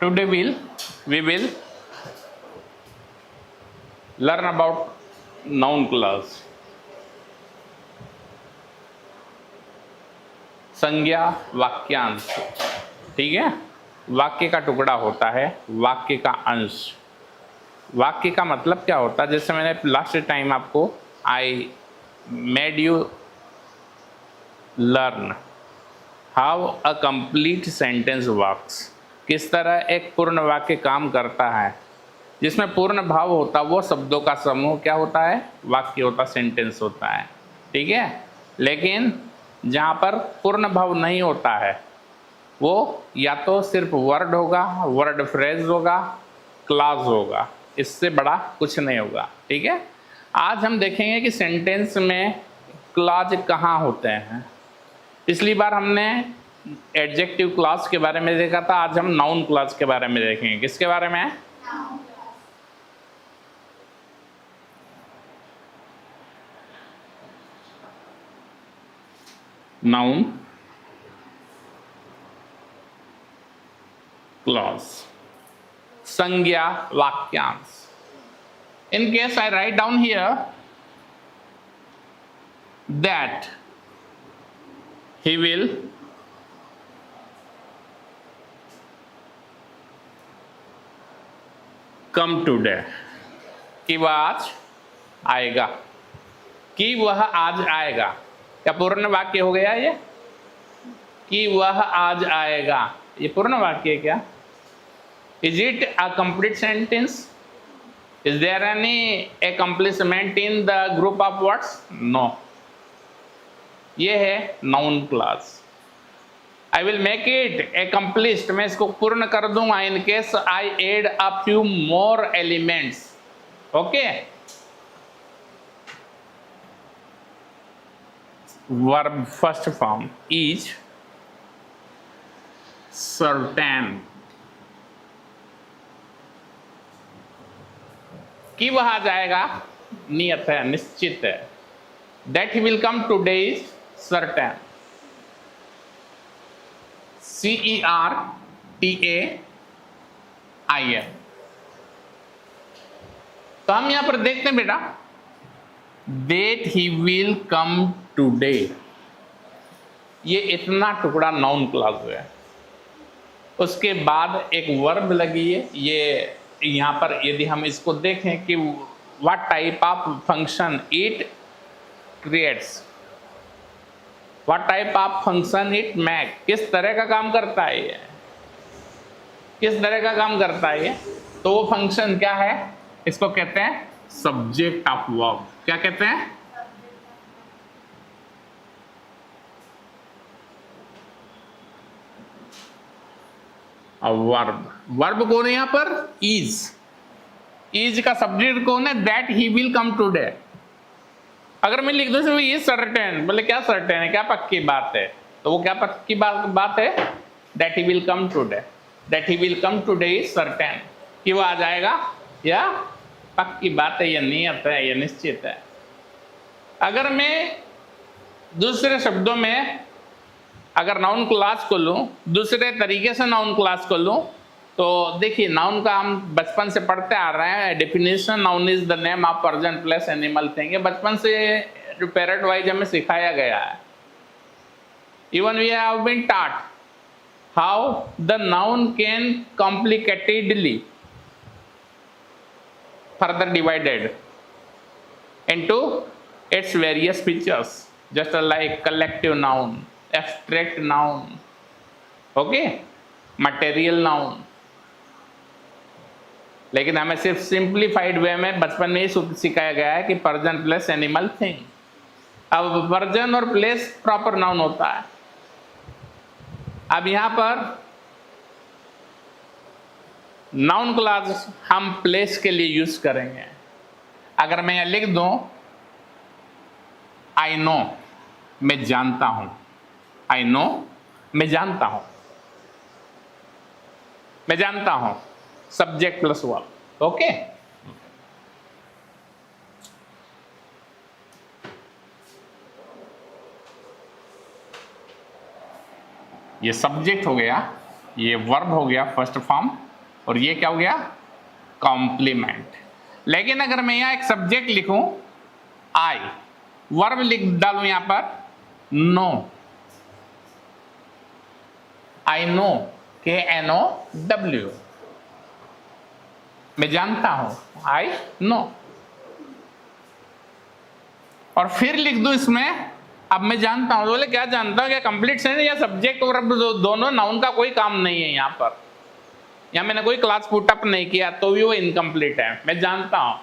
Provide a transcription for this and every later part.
Today we will learn about noun class. संज्ञा वाक्यांश, ठीक है। वाक्य का टुकड़ा होता है, वाक्य का अंश। वाक्य का मतलब क्या होता है, जैसे मैंने लास्ट टाइम आपको I made you learn how a complete sentence works, किस तरह एक पूर्ण वाक्य काम करता है। जिसमें पूर्ण भाव होता है वो शब्दों का समूह क्या होता है, वाक्य होता, सेंटेंस होता है, ठीक है। लेकिन जहाँ पर पूर्ण भाव नहीं होता है वो या तो सिर्फ वर्ड होगा, वर्ड फ्रेज होगा, क्लॉज होगा, इससे बड़ा कुछ नहीं होगा, ठीक है। आज हम देखेंगे कि सेंटेंस में क्लॉज कहाँ होते हैं। पिछली बार हमने एडजेक्टिव क्लॉज के बारे में देखा था, आज हम नाउन क्लॉज के बारे में देखेंगे। किसके बारे में? नाउन क्लॉज, संज्ञा वाक्यांश। In case I write down here that he will come today, कि वह आज आएगा, कि वह आज आएगा। क्या पूर्ण वाक्य हो गया ये? कि वह आज आएगा, ये पूर्ण वाक्य है क्या? Is it a complete sentence? Is there any accomplishment in the group of words? No. ये है noun clause. I will make it accomplished. मैं इसको पूर्ण कर दूंगा in case I add a few more elements. Okay? Verb first form is certain. कि वह आ जाएगा नियत है, निश्चित है। That he will come today is certain. CERTAIN। तो हम यहां पर देखते हैं बेटा, that he will come today, ये इतना टुकड़ा नाउन क्लॉज है। उसके बाद एक वर्ब लगी है। ये यहाँ पर यदि हम इसको देखें कि what type of function it creates, what type of function it make, किस तरह का काम करता है ये, किस तरह का काम करता है ये, तो वो फंक्शन क्या है, इसको कहते हैं सब्जेक्ट ऑफ वर्ब। क्या कहते हैं? वर्ब। वर्ब कौन है यहाँ पर? इज। इज का सब्जेक्ट कौन है? That he will come today. अगर मैं लिख दूं ये सर्टेन, बोले क्या सर्टेन है, क्या पक्की बात है, तो वो क्या पक्की बात है? That he will come today. That he will come today is certain, कि वो आ जाएगा, या पक्की बात है, या नियत है, या निश्चित है। अगर मैं दूसरे शब्दों में अगर नाउन क्लास को लूँ, दूसरे तरीके से नाउन क्लास को लूँ, तो देखिए नाउन का हम बचपन से पढ़ते आ रहे हैं। Definition, noun is the name of person place animal thing. ये बचपन से जो पैरेट वाइज हमें सिखाया गया है। Even we have been taught how the noun can complicatedly further divided into its various features, just like collective noun, abstract noun, okay, material noun। लेकिन हमें सिर्फ सिंप्लीफाइड वे में बचपन में ही सिखाया गया है कि पर्सन प्लस एनिमल थिंग। अब पर्सन और प्लेस प्रॉपर नाउन होता है। अब यहां पर नाउन क्लॉज हम प्लेस के लिए यूज करेंगे। अगर मैं यहां लिख दूं आई नो, मैं जानता हूं, आई नो, मैं जानता हूं, मैं जानता हूं, सब्जेक्ट प्लस वर्ब। ओके, ये सब्जेक्ट हो गया, ये वर्ब हो गया फर्स्ट फॉर्म, और ये क्या हो गया, कॉम्प्लीमेंट। लेकिन अगर मैं यहाँ एक सब्जेक्ट लिखूं आई, वर्ब लिख डालूं यहां पर नो, आई नो, KNOW, मैं जानता हूं, आई नो, और फिर लिख दूं इसमें अब मैं जानता हूं, बोले क्या जानता हूं, क्या कंप्लीट सेंटेंस या सब्जेक्ट और दोनों, नाउन का कोई काम नहीं है यहां पर, या मैंने कोई क्लास पुटअप नहीं किया तो भी वो इनकम्प्लीट है, मैं जानता हूं।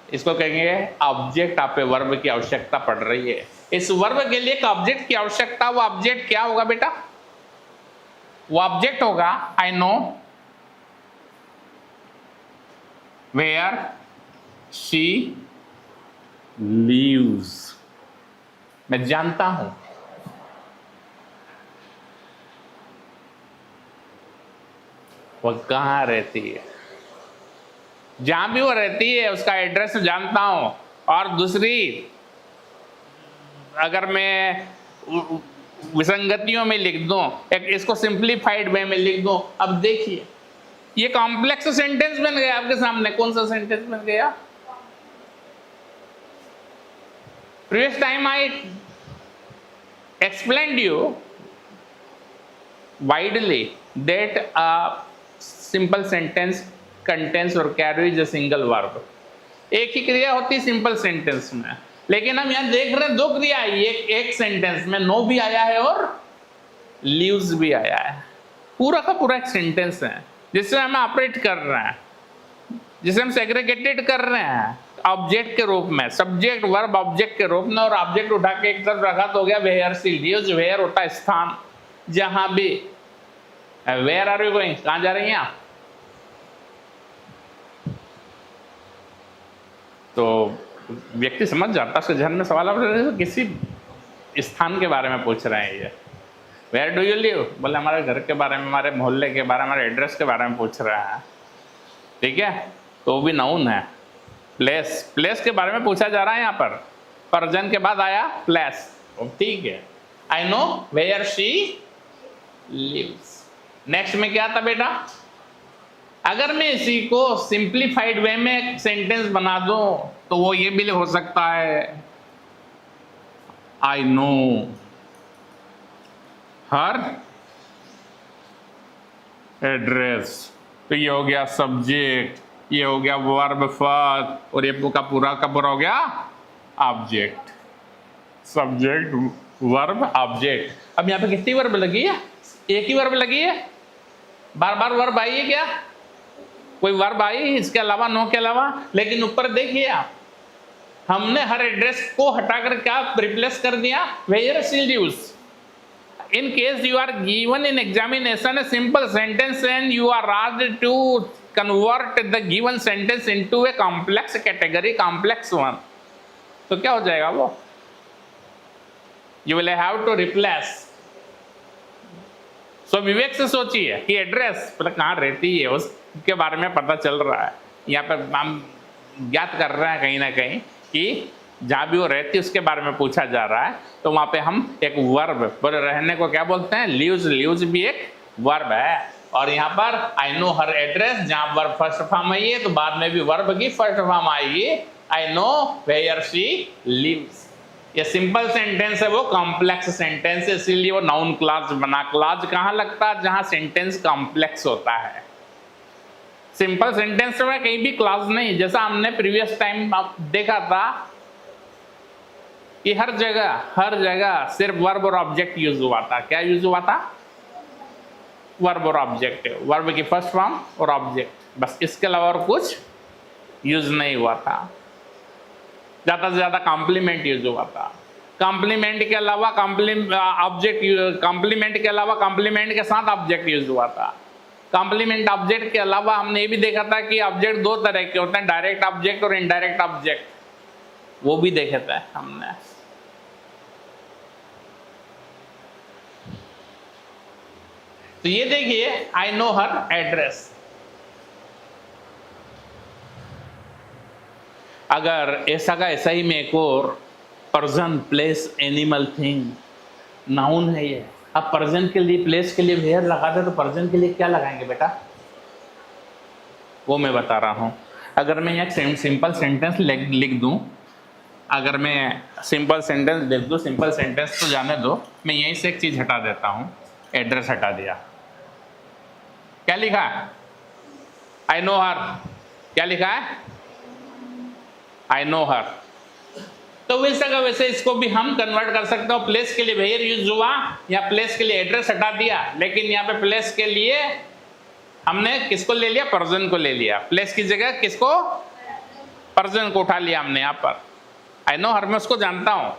इसको कहेंगे ऑब्जेक्ट, आप पे वर्ब की आवश्यकता पड़ रही है। इस वर्ब के लिए एक ऑब्जेक्ट की आवश्यकता, वो ऑब्जेक्ट क्या होगा बेटा, वो ऑब्जेक्ट होगा I know where she leaves, मैं जानता हूं वो कहां रहती है, जहां भी वो रहती है उसका एड्रेस जानता हूं। और दूसरी, अगर मैं विसंगतियों में लिख दूं, एक इसको सिंप्लीफाइड वे में लिख दूं, अब देखिए ये कॉम्प्लेक्स सेंटेंस बन गया आपके सामने। कौन सा सेंटेंस बन गया, previous time I explained you widely that a simple sentence contains or carries a single verb। एक ही क्रिया होती है सिंपल सेंटेंस में, लेकिन हम यहां देख रहे हैं दो क्रिया आई, एक सेंटेंस में नो भी आया है और लीव्स भी आया है। पूरा का पूरा एक सेंटेंस है जिससे हम ऑपरेट कर रहे हैं, जिसे हम सेग्रीगेटेड कर रहे हैं ऑब्जेक्ट के रूप में, सब्जेक्ट वर्ब ऑब्जेक्ट के रूप में, और ऑब्जेक्ट उठा के एक तरफ रखा तो हो गया वेयर सी लीव्स। वेयर होता है स्थान, जहां भी। वेयर आर यू गोइंग, कहां जा रही हैं आप, तो व्यक्ति समझ जाता है, उसके जहन में सवाल आ रहा है किसी स्थान के बारे में पूछ रहे हैं ये। वेयर डू यू लिव, बोले हमारे घर के बारे में, हमारे मोहल्ले के बारे में, हमारे एड्रेस के बारे में पूछ रहा है, ठीक है, तो वो भी नाउन है। प्लेस, प्लेस के बारे में पूछा जा रहा है यहाँ पर, पर्सन के बाद आया प्लेस, ठीक है। I know where she lives. Next में क्या था बेटा, अगर मैं इसी को सिंप्लीफाइड वे में एक सेंटेंस बना दूं तो वो ये भी हो सकता है आई नो हर एड्रेस। तो ये हो गया सब्जेक्ट, ये हो गया वर्ब फर्स्ट, और ये का पूरा हो गया ऑब्जेक्ट। Subject verb object. अब यहाँ पे कितनी वर्ब लगी है, एक ही वर्ब लगी है, बार बार वर्ब आई है क्या, कोई वर्ब आई इसके अलावा, नो के अलावा? लेकिन ऊपर देखिए आप, हमने हर एड्रेस को हटाकर क्या रिप्लेस कर दिया, where she lives. In case you are given in examination a simple sentence and you are asked to convert the given sentence into a complex category, complex one, तो क्या हो जाएगा वो, you will have to replace। So विवेक से सोचिए कि address मतलब कहाँ रहती है उसके बारे में पता चल रहा है, यहाँ पर हम ज्ञात कर रहे हैं कहीं ना कहीं कि जहाँ भी वो रहती है उसके बारे में पूछा जा रहा है, तो वहाँ पे हम एक वर्ब, बोले रहने को क्या बोलते हैं, लीव्स। लीव्स भी एक वर्ब है। और यहाँ पर आई नो हर एड्रेस, जहाँ वर्ब फर्स्ट फॉर्म आई है तो बाद में भी वर्ब की फर्स्ट फॉर्म आएगी, I know where she lives. ये सिंपल सेंटेंस है, वो कॉम्प्लेक्स सेंटेंस है, इसीलिए वो नाउन क्लॉज बना। क्लॉज कहाँ लगता है, जहाँ सेंटेंस कॉम्प्लेक्स होता है। सिंपल सेंटेंस में कहीं भी क्लॉज नहीं, जैसा हमने प्रीवियस टाइम देखा था कि हर जगह सिर्फ वर्ब और ऑब्जेक्ट यूज हुआ था। क्या यूज हुआ था, वर्ब और ऑब्जेक्ट, वर्ब की फर्स्ट फॉर्म और ऑब्जेक्ट, बस, इसके अलावा और कुछ यूज नहीं हुआ था। ज्यादा से ज्यादा कॉम्प्लीमेंट यूज हुआ था। कॉम्प्लीमेंट के अलावा ऑब्जेक्ट, कॉम्प्लीमेंट के अलावा कॉम्प्लीमेंट के साथ ऑब्जेक्ट यूज हुआ था। कॉम्प्लीमेंट ऑब्जेक्ट के अलावा हमने ये भी देखा था कि ऑब्जेक्ट दो तरह के होते हैं, डायरेक्ट ऑब्जेक्ट और इनडायरेक्ट ऑब्जेक्ट, वो भी देखे थे हमने। तो ये देखिए आई नो हर एड्रेस, अगर ऐसा का ऐसा ही में एक और person, place, animal, thing, noun है ये, अब प्रेजेंट के लिए प्लेस के लिए वेयर लगाते तो प्रेजेंट के लिए क्या लगाएंगे बेटा, वो मैं बता रहा हूँ। अगर मैं यहाँ सिंपल सेंटेंस लिख दूँ, अगर मैं सिंपल सेंटेंस लिख दूँ, सिंपल सेंटेंस तो जाने दो, मैं यहीं से एक चीज़ हटा देता हूँ, एड्रेस हटा दिया। क्या लिखा है? आई नो हर। क्या लिखा है? आई नो हर। तो वैसे का वैसे इसको भी हम कन्वर्ट कर सकते हो। प्लेस के लिए वेयर यूज हुआ, या प्लेस के लिए एड्रेस हटा दिया, लेकिन यहाँ पे प्लेस के लिए हमने किसको ले लिया? पर्सन को ले लिया। प्लेस की जगह किसको? पर्सन को उठा लिया हमने यहाँ पर। आई नो हर, मैं उसको जानता हूं,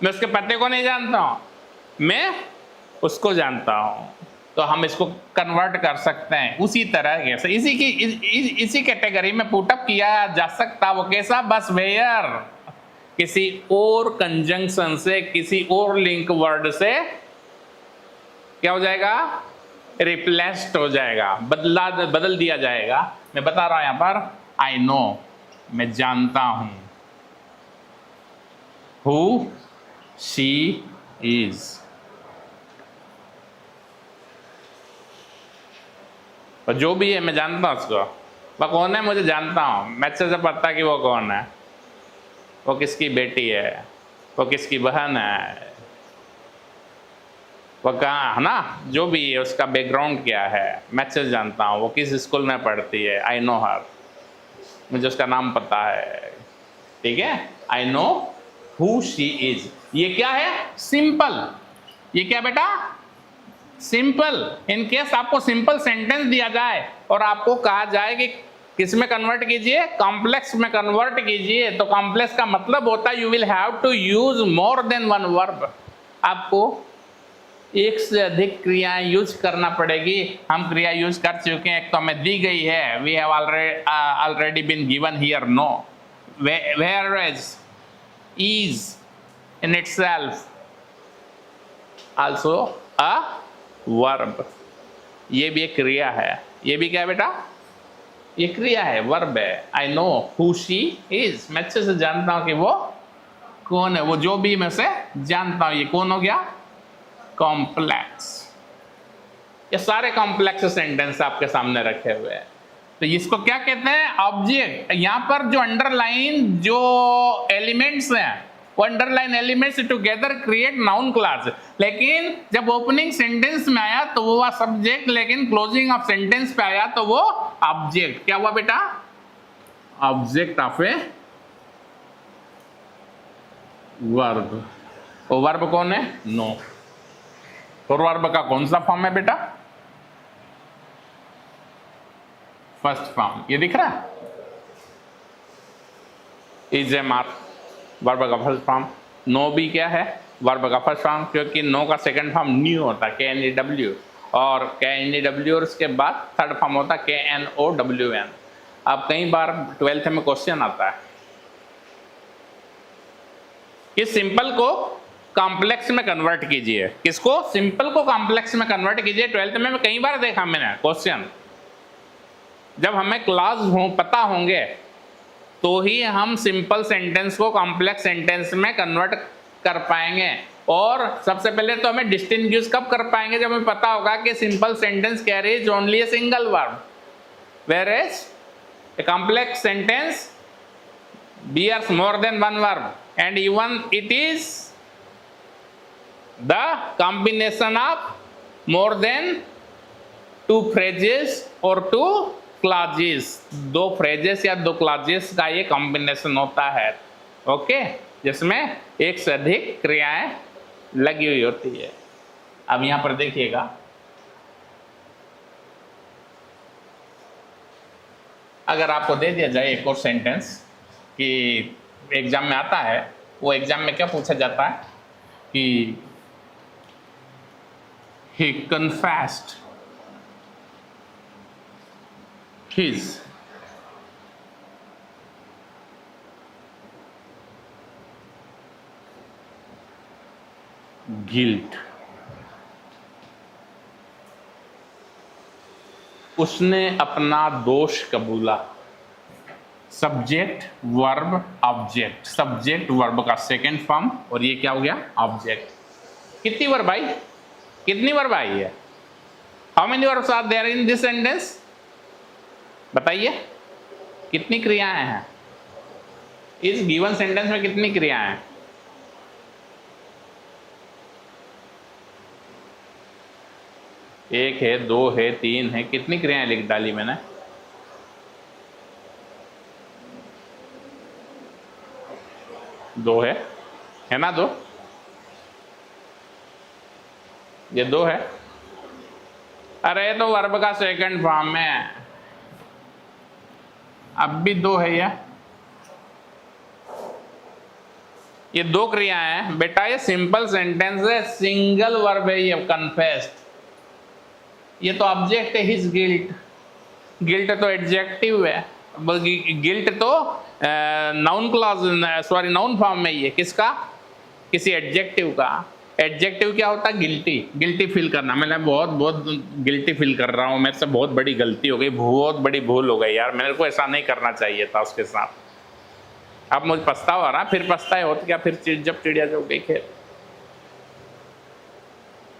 मैं उसके पते को नहीं जानता हूं, मैं उसको जानता हूं। तो हम इसको कन्वर्ट कर सकते हैं उसी तरह से। इसी कैटेगरी में पुटअप किया जा सकता। वो कैसा? बस वेयर किसी और कंजंक्शन से, किसी और लिंक वर्ड से क्या हो जाएगा? रिप्लेस्ड हो जाएगा, बदल दिया जाएगा। मैं बता रहा हूं यहां पर आई नो, मैं जानता हूं, who she is। और जो भी है मैं जानता हूं उसको, वह कौन है मुझे जानता हूं, मैं अच्छे से पता कि वो कौन है, वो किसकी बेटी है, वो किसकी बहन है, वो कहाँ है ना, जो भी है उसका बैकग्राउंड क्या है मैं अच्छे से जानता हूँ, वो किस स्कूल में पढ़ती है, आई नो हर, मुझे उसका नाम पता है। ठीक है, I know who she is. ये क्या है? सिंपल। ये क्या बेटा? सिंपल। इन केस आपको सिंपल सेंटेंस दिया जाए और आपको कहा जाए कि किस में कन्वर्ट कीजिए? कॉम्प्लेक्स में कन्वर्ट कीजिए, तो कॉम्प्लेक्स का मतलब होता है you will have to use more than one verb. आपको एक से अधिक क्रियाएं यूज करना पड़ेगी। हम क्रिया यूज कर चुके हैं, एक तो हमें दी गई है, we have already been given here no, whereas is in itself also a verb। ये भी एक क्रिया है। ये भी क्या है बेटा? ये क्रिया है, वर्ब है। I know who she is, मैं अच्छे से जानता हूं कि वो कौन है, वो जो भी मैं से जानता हूं। ये कौन हो गया? कॉम्प्लेक्स। ये सारे कॉम्प्लेक्स सेंटेंस आपके सामने रखे हुए हैं। तो इसको क्या कहते हैं? ऑब्जेक्ट। यहां पर जो अंडरलाइन जो एलिमेंट्स हैं, वो underline elements together create noun class. लेकिन जब ओपनिंग सेंटेंस में आया तो वो हुआ सब्जेक्ट, लेकिन क्लोजिंग ऑफ सेंटेंस पे आया तो वो ऑब्जेक्ट। क्या हुआ बेटा? Object of a verb. वो वर्ब कौन है? नो। तो वर्ब का कौन सा फॉर्म है बेटा? First form. ये दिख रहा है? इज एम आर वर्ब का फर्स्ट फॉर्म। नो भी क्या है? वर्ब का फर्स्ट फॉर्म, क्योंकि नो का सेकंड फॉर्म न्यू होता है, KNEW, और KNEW और उसके बाद थर्ड फॉर्म होता है KNOWN। अब कई बार 12th में क्वेश्चन आता है कि सिंपल को कॉम्प्लेक्स में कन्वर्ट कीजिए। किसको? सिंपल को कॉम्प्लेक्स में कन्वर्ट कीजिए। 12th में कई बार देखा मैंने क्वेश्चन। जब हमें क्लास पता होंगे तो ही हम सिंपल सेंटेंस को कॉम्प्लेक्स सेंटेंस में कन्वर्ट कर पाएंगे। और सबसे पहले तो हमें डिस्टिंग्विश कब कर पाएंगे? जब हमें पता होगा कि simple sentence carries only a single verb, whereas a complex sentence bears more than one verb, and even it is the combination of more than two phrases or two clauses. दो phrases या दो clauses का ये combination होता है, okay, जिसमें एक से अधिक क्रियाएं लगी हुई होती है। अब यहां पर देखिएगा, अगर आपको दे दिया जाए एक और सेंटेंस कि एग्जाम में आता है, वो एग्जाम में क्या पूछा जाता है कि he confessed his guilt। उसने अपना दोष कबूला। Subject verb object, subject verb का सेकंड फॉर्म, और ये क्या हो गया? ऑब्जेक्ट। कितनी बार भाई? कितनी वर्ब आई है? How many verbs are there in this sentence? बताइए कितनी क्रियाएं हैं इस गिवन सेंटेंस में? कितनी क्रियाएं हैं? एक है, दो है, तीन है, कितनी क्रियाएं लिख डाली मैंने? दो है ना? दो, ये दो है। अरे तो वर्ब का सेकंड फॉर्म में, अब भी दो है ये दो क्रियाएं हैं बेटा। ये सिंपल सेंटेंस है, सिंगल वर्ब है ये, कन्फेस्ड। ये तो ऑब्जेक्ट है हिज गिल्ट। गिल्ट तो एडजेक्टिव है, गिल्ट तो noun clause, sorry noun form में ही है। किसका? किसी एडजेक्टिव का। एडजेक्टिव क्या होता है? गिल्टी। गिल्टी फील करना। मैंने बहुत गिल्टी फील कर रहा हूँ, मेरे से बहुत बड़ी गलती हो गई, बहुत बड़ी भूल हो गई यार, मेरे को ऐसा नहीं करना चाहिए था उसके साथ। अब मुझे पछतावा आ रहा, फिर पछताए हो तो क्या, फिर जब चिड़िया जो गई खेल।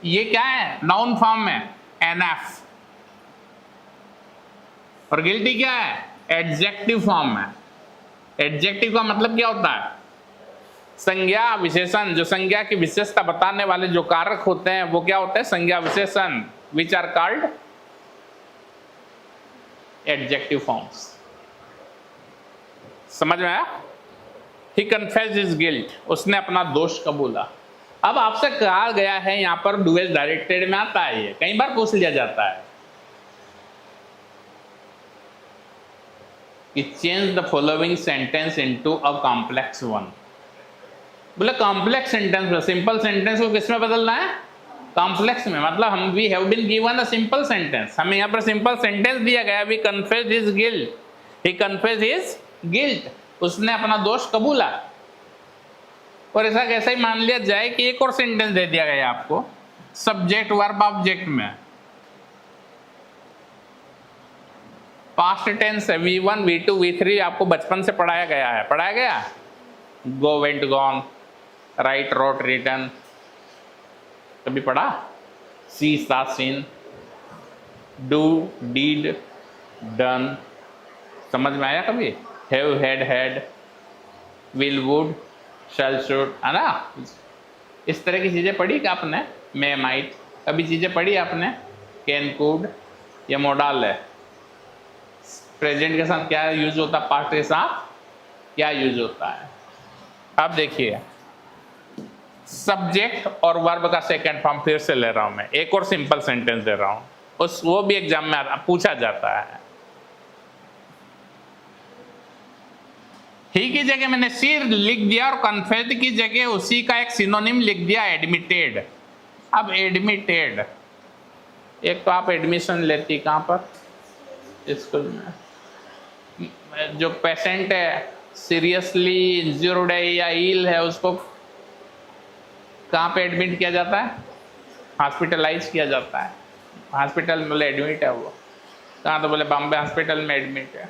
ये क्या है? नाउन फॉर्म में एनएफ। और गिल्टी क्या है? एडजेक्टिव फॉर्म में। एडजेक्टिव का मतलब क्या होता है? संज्ञा विशेषण। जो संज्ञा की विशेषता बताने वाले जो कारक होते हैं वो क्या होते हैं? संज्ञा विशेषण, which are called adjective forms. समझ में आया? He confessed his guilt, उसने अपना दोष कबूला। अब आपसे कहा गया है यहां पर डू एज डायरेक्टेड में आता है, ये कई बार पूछ लिया जाता है कि change the following sentence into a complex one. बोले कॉम्प्लेक्स सेंटेंस में, सिंपल सेंटेंस को किस में बदलना है? कॉम्प्लेक्स में। मतलब हम we have been given a simple sentence, हमें यहाँ पर सिंपल सेंटेंस दिया गया, we confessed his guilt, he confessed his guilt, उसने अपना दोष कबूला। और ऐसा कैसे ही मान लिया जाए कि एक और सेंटेंस दे दिया गया आपको सब्जेक्ट वर्ब ऑब्जेक्ट में, पास्ट टेंस है, V1 V2 V3 आपको बचपन से पढ़ाया गया है। पढ़ाया गया? Go, went, gone, write, wrote, written, कभी पढ़ा? सी, सा, सीन, डू, डीड, डन, समझ में आया कभी? Have, had, will, would, shall, should, है ना? इस तरह की चीजें पढ़ी क्या आपने? मे, माइट, कभी चीजें पढ़ी आपने? कैन, कुड, ये मॉडल है। प्रेजेंट के साथ क्या यूज होता है? पास्ट के साथ क्या यूज होता है? अब देखिए, सब्जेक्ट और वर्ब का सेकंड फॉर्म फिर से ले रहा हूं मैं, एक और सिंपल सेंटेंस दे रहा हूं, उस वो भी एग्जाम में पूछा जाता है। ही की जगह मैंने सी लिख दिया और कन्फेस्ड की जगह उसी का एक सिनोनिम लिख दिया, एडमिटेड। अब एडमिटेड, एक तो आप एडमिशन लेती कहां पर? स्कूल में। जो पेशेंट है, सीरियसली इंज्यूर्ड है या इल है, उसको कहाँ पे एडमिट किया जाता है? हॉस्पिटलाइज किया जाता है। हॉस्पिटल में बोले एडमिट है वो, कहाँ? तो बोले बॉम्बे हॉस्पिटल में एडमिट है।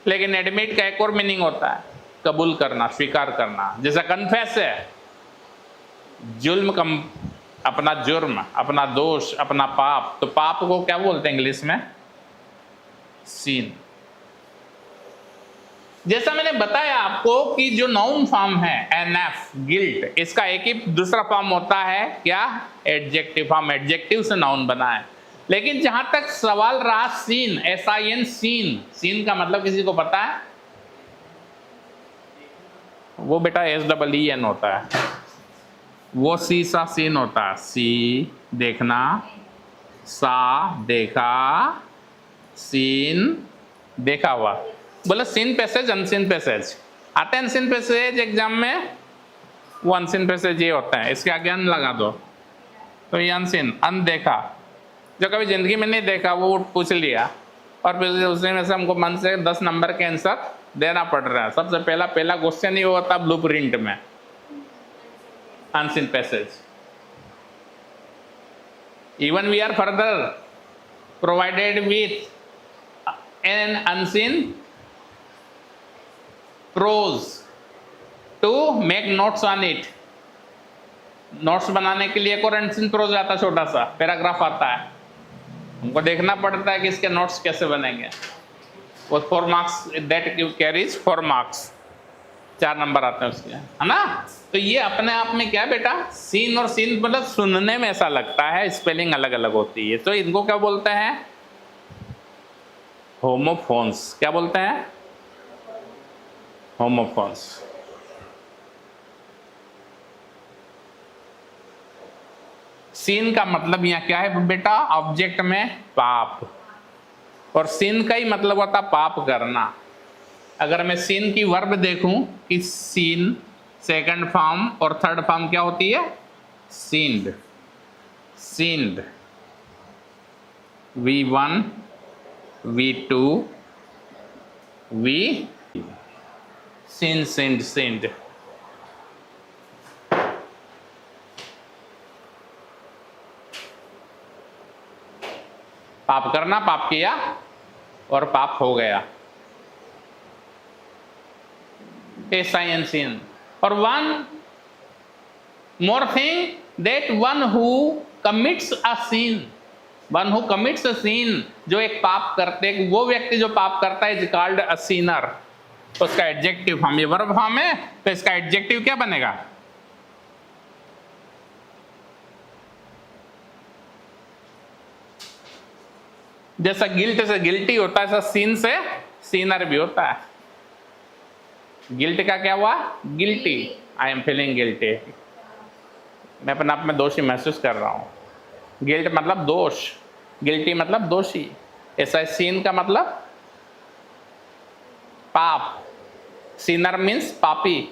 लेकिन एडमिट का एक और मीनिंग होता है, कबूल करना, स्वीकार करना। जैसा कन्फेस है, जुल्म कम, अपना जुर्म, अपना दोष, अपना पाप। तो पाप को क्या बोलते हैं इंग्लिश में? सीन। जैसा मैंने बताया आपको कि जो नाउन फॉर्म है एनएफ, गिल्ट, इसका एक ही दूसरा फॉर्म होता है क्या? Adjective form. एडजेक्टिव से नाउन बना है। लेकिन जहां तक सवाल रहा सीन, SIN, सीन, सीन का मतलब किसी को पता है? वो बेटा SEEN होता है, वो सी सा सीन होता है। सी देखना, सा देखा, सीन देखा हुआ। बोले सीन पैसेज, अनसीन पैसेज आते हैं। अनसीन पैसेज एग्जाम में, वो अनसीन पैसेज ये होता है, इसके आगे अन लगा दो तो ये अनसीन, अनदेखा। जो कभी जिंदगी में नहीं देखा वो पूछ लिया, और फिर उसी में से हमको मन से 10 नंबर के आंसर देना पड़ रहा है। सबसे पहला क्वेश्चन ही होता ब्लूप्रिंट में, unseen passage. Even we are further provided with an unseen prose to make notes on it. Notes बनाने के लिए एक और एंसिन प्रोज आता है, छोटा सा पैराग्राफ आता है, हमको देखना पड़ता है कि इसके नोट्स कैसे बनेंगे। वो 4 marks that carries 4 marks, 4 number आते हैं उसके, है ना। तो ये अपने आप में क्या बेटा, सीन और सीन मतलब सुनने में ऐसा लगता है, स्पेलिंग अलग अलग होती है, तो इनको क्या बोलते हैं, होमोफोन्स। क्या बोलते हैं, होमोफोन्स। सीन का मतलब यहाँ क्या है बेटा, ऑब्जेक्ट में पाप, और सीन का ही मतलब होता पाप करना। अगर मैं सीन की वर्ब देखूं कि सीन सेकंड फॉर्म और थर्ड फॉर्म क्या होती है, सीन्ड, सीन्ड, V1 V2 V सीन सीन्ड सीन्ड। पाप करना, पाप किया और पाप हो गया, SIN सीन। और one more thing, that one who commits a sin, one who commits a sin, जो एक पाप करते, वो व्यक्ति जो पाप करता है, इज कॉल्ड अ सीनर। उसका एडजेक्टिव फॉर्म, ये वर्ब फॉर्म है, तो इसका एडजेक्टिव क्या बनेगा, जैसा गिल्ट से गिल्टी होता है, ऐसा सीन से सीनर भी होता है। गिल्ट का क्या हुआ, guilty, I am feeling guilty, मैं अपने आप में दोषी महसूस कर रहा हूं। गिल्ट मतलब दोष, गिल्टी मतलब दोषी, ऐसा सीन का मतलब पाप, सीनर मीन्स पापी।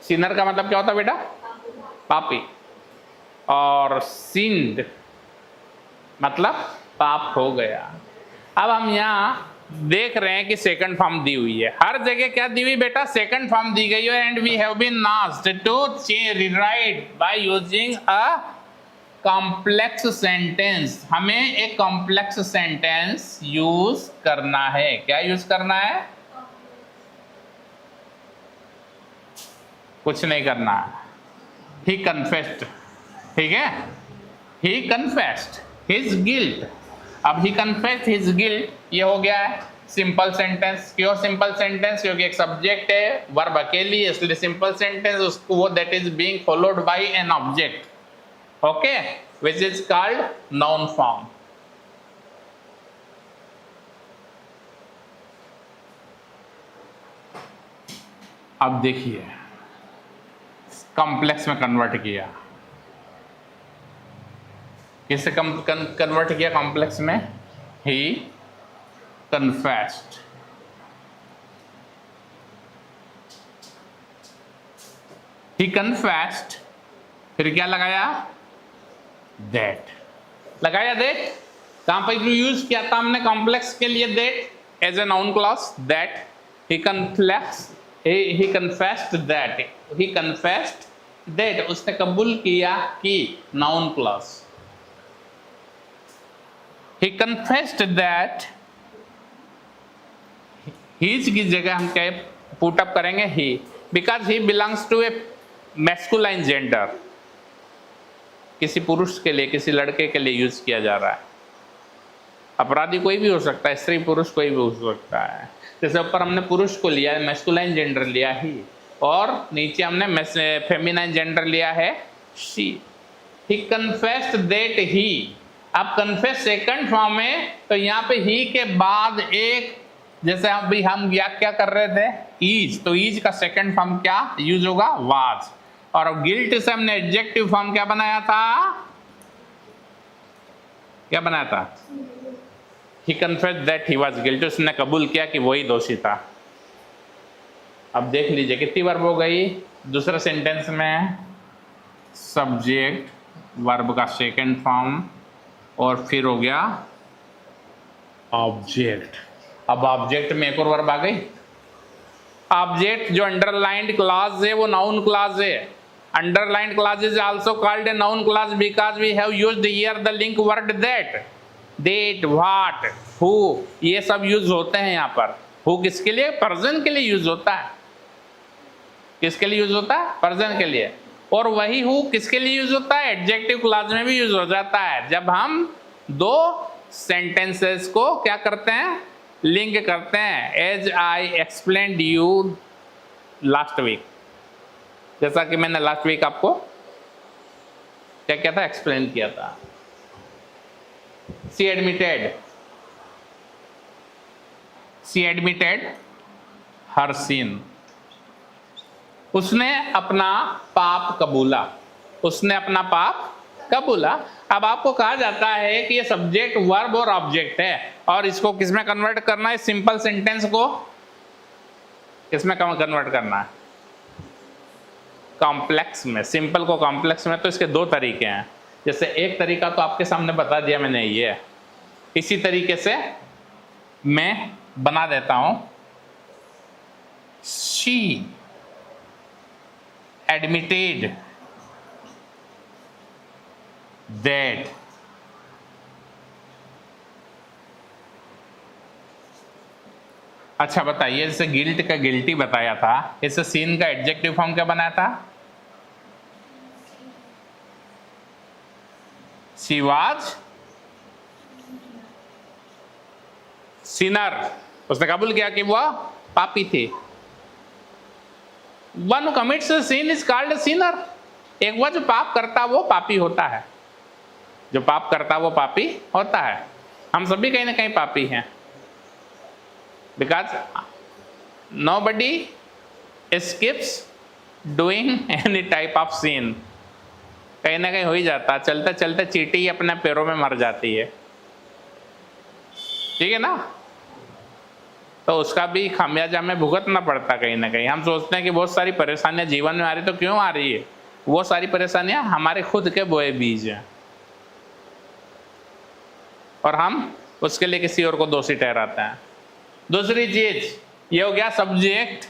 सीनर का मतलब क्या होता है बेटा, पापी, और सिंड मतलब पाप हो गया। अब हम यहाँ देख रहे हैं कि सेकंड फॉर्म दी हुई है, हर जगह क्या दी हुई बेटा, सेकंड फॉर्म दी गई है, and we have been asked to rewrite by using a complex sentence. हमें एक कॉम्प्लेक्स सेंटेंस यूज करना है। क्या यूज करना है, कुछ नहीं करना है। ही कन्फेस्ड, ठीक है, ही कन्फेस्ड हिज गिल्ट। अब ही कन्फेस्ड हिज गिल्ट, ये हो गया है सिंपल सेंटेंस। क्यों सिंपल सेंटेंस, क्योंकि एक सब्जेक्ट है, वर्ब अकेली है, इसलिए सिंपल सेंटेंस उसको वो that is being followed by an object, okay, which is called noun form. अब देखिए कॉम्प्लेक्स में कन्वर्ट किया, किससे कन्वर्ट किया कॉम्प्लेक्स में, ही कन्फेस्ड, ही कन्फेस्ड, फिर क्या लगाया, दैट लगाया, दैट कहां पर यूज किया था हमने कॉम्प्लेक्स के लिए, that as a noun clause, that he confess, he confessed that, he confessed that, उसने कबूल किया कि, noun clause, he confessed that, his की जगह हम क्या पुट अप करेंगे, he, because he belongs to a masculine gender, किसी पुरुष के लिए, किसी लड़के के लिए यूज किया जा रहा है। अपराधी कोई भी हो सकता है, स्त्री पुरुष कोई भी हो सकता है। जैसे ऊपर हमने पुरुष को लिया है, मैस्कुलाइन जेंडर लिया ही, और नीचे हमने फेमिनाइन जेंडर लिया है, she. He confessed that he, अब कन्फेस सेकंड फॉर्म में, तो यहाँ पे ही के बाद एक, जैसे अभी हम क्या कर रहे थे, ईज, तो ईज का सेकंड फॉर्म क्या यूज होगा, वाज। और अब गिल्ट से हमने एडजेक्टिव फॉर्म क्या बनाया था, क्या बनाया था, he confessed that he was guilty, उसने कबूल किया कि वही दोषी था। अब देख लीजिए कितनी वर्ब हो गई, दूसरे सेंटेंस में सब्जेक्ट, वर्ब का सेकंड फॉर्म, और फिर हो गया ऑब्जेक्ट। अब ऑब्जेक्ट में एक और वर्ब आ गई, ऑब्जेक्ट जो अंडरलाइंड क्लॉज है वो नाउन क्लॉज है। Underlined clause is also called a noun clause because we have used here the link word that, that, what, who, ये सब यूज होते हैं यहाँ पर। हु किसके लिए, पर्सन के लिए यूज होता है, किसके लिए यूज होता है? पर्सन के लिए। और वही हु किसके लिए यूज होता है? एडजेक्टिव क्लॉज में भी यूज हो जाता है, जब हम दो सेंटेंसेस को क्या करते हैं? लिंक करते हैं। As I explained you last week, जैसा कि मैंने लास्ट वीक आपको क्या किया था? एक्सप्लेन किया था। शी एडमिटेड हर सीन, उसने अपना पाप कबूला, उसने अपना पाप कबूला। अब आपको कहा जाता है कि ये सब्जेक्ट, वर्ब और ऑब्जेक्ट है, और इसको किसमें कन्वर्ट करना है? सिंपल सेंटेंस को किसमें कन्वर्ट करना है? कॉम्प्लेक्स में। सिंपल को कॉम्प्लेक्स में तो इसके दो तरीके हैं। जैसे एक तरीका तो आपके सामने बता दिया मैंने, ये इसी तरीके से मैं बना देता हूं। शी एडमिटेड दैट अच्छा बताइए, जैसे गिल्ट का गिल्टी बताया था, इससे सीन का एडजेक्टिव फॉर्म क्या बनाया था? शी वाज सिनर, उसने कबूल किया कि वह पापी थी। One commits sin is called sinner. एक वह जो पाप करता वो पापी होता है, जो पाप करता वो पापी होता है। हम सभी कहीं ना कहीं पापी हैं, because nobody escapes doing any type of sin। कहीं ना कहीं हो ही जाता, चलते चलते चींटी ही अपने पैरों में मर जाती है, ठीक है ना? तो उसका भी खामियाजा हमें भुगतना पड़ता कहीं ना कहीं। हम सोचते हैं कि बहुत सारी परेशानियां जीवन में आ रही, तो क्यों आ रही है? वो सारी परेशानियां हमारे खुद के बोए बीज हैं, और हम उसके लिए किसी और को दोषी ठहराते हैं। दूसरी चीज, ये हो गया सब्जेक्ट,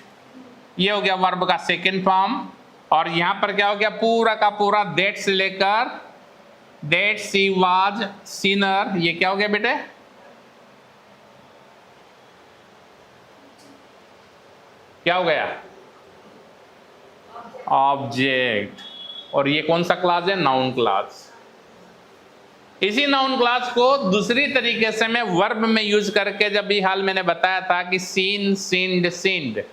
ये हो गया वर्ब का सेकंड फॉर्म, और यहां पर क्या हो गया? पूरा का पूरा दैट से लेकर दैट शी वाज सिनर, ये क्या हो गया बेटे? क्या हो गया? ऑब्जेक्ट। और ये कौन सा क्लास है? Noun class. इसी नाउन क्लास को दूसरी तरीके से मैं वर्ब में यूज करके, जब भी हाल मैंने बताया था कि सीन, सीन्ड, सीन्ड,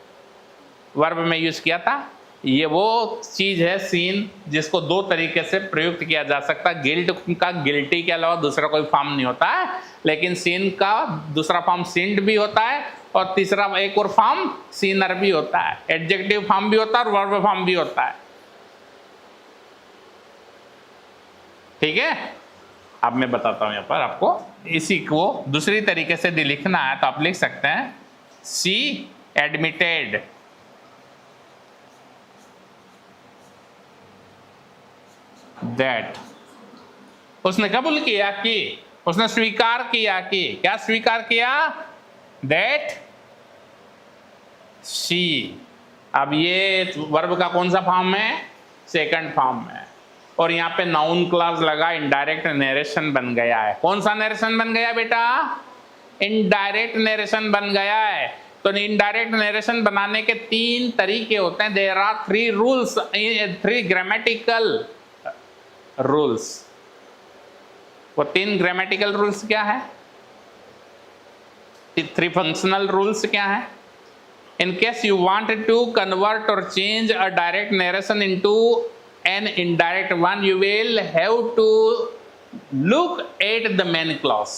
वर्ब में यूज किया था। ये वो चीज है सीन, जिसको दो तरीके से प्रयुक्त किया जा सकता है। गिल्ट का गिल्टी के अलावा दूसरा कोई फॉर्म नहीं होता है, लेकिन सीन का दूसरा फॉर्म सीन्ड भी होता है, और तीसरा एक और फॉर्म सीनर भी होता है। एडजेक्टिव फॉर्म भी होता है और वर्ब फॉर्म भी होता है, ठीक है? अब मैं बताता हूं यहां पर आपको, इसी को दूसरी तरीके से लिखना है तो आप लिख सकते हैं शी एडमिटेड दैट, उसने कबूल किया कि, उसने स्वीकार किया कि, क्या स्वीकार किया? That she. अब ये वर्ब का कौन सा फॉर्म है? सेकंड फॉर्म है, और यहां पे नाउन क्लॉज लगा, इनडायरेक्ट नरेशन बन गया है। कौन सा नरेशन बन गया बेटा? इनडायरेक्ट नरेशन बन गया है। तो इनडायरेक्ट नरेशन बनाने के तीन तरीके होते हैं। There are 3 rules, 3 grammatical rules. वो 3 ग्रामेटिकल रूल्स क्या है? 3 फंक्शनल रूल्स क्या है? In case you wanted to convert or change a direct narration into an indirect one, you will have to look at the main clause।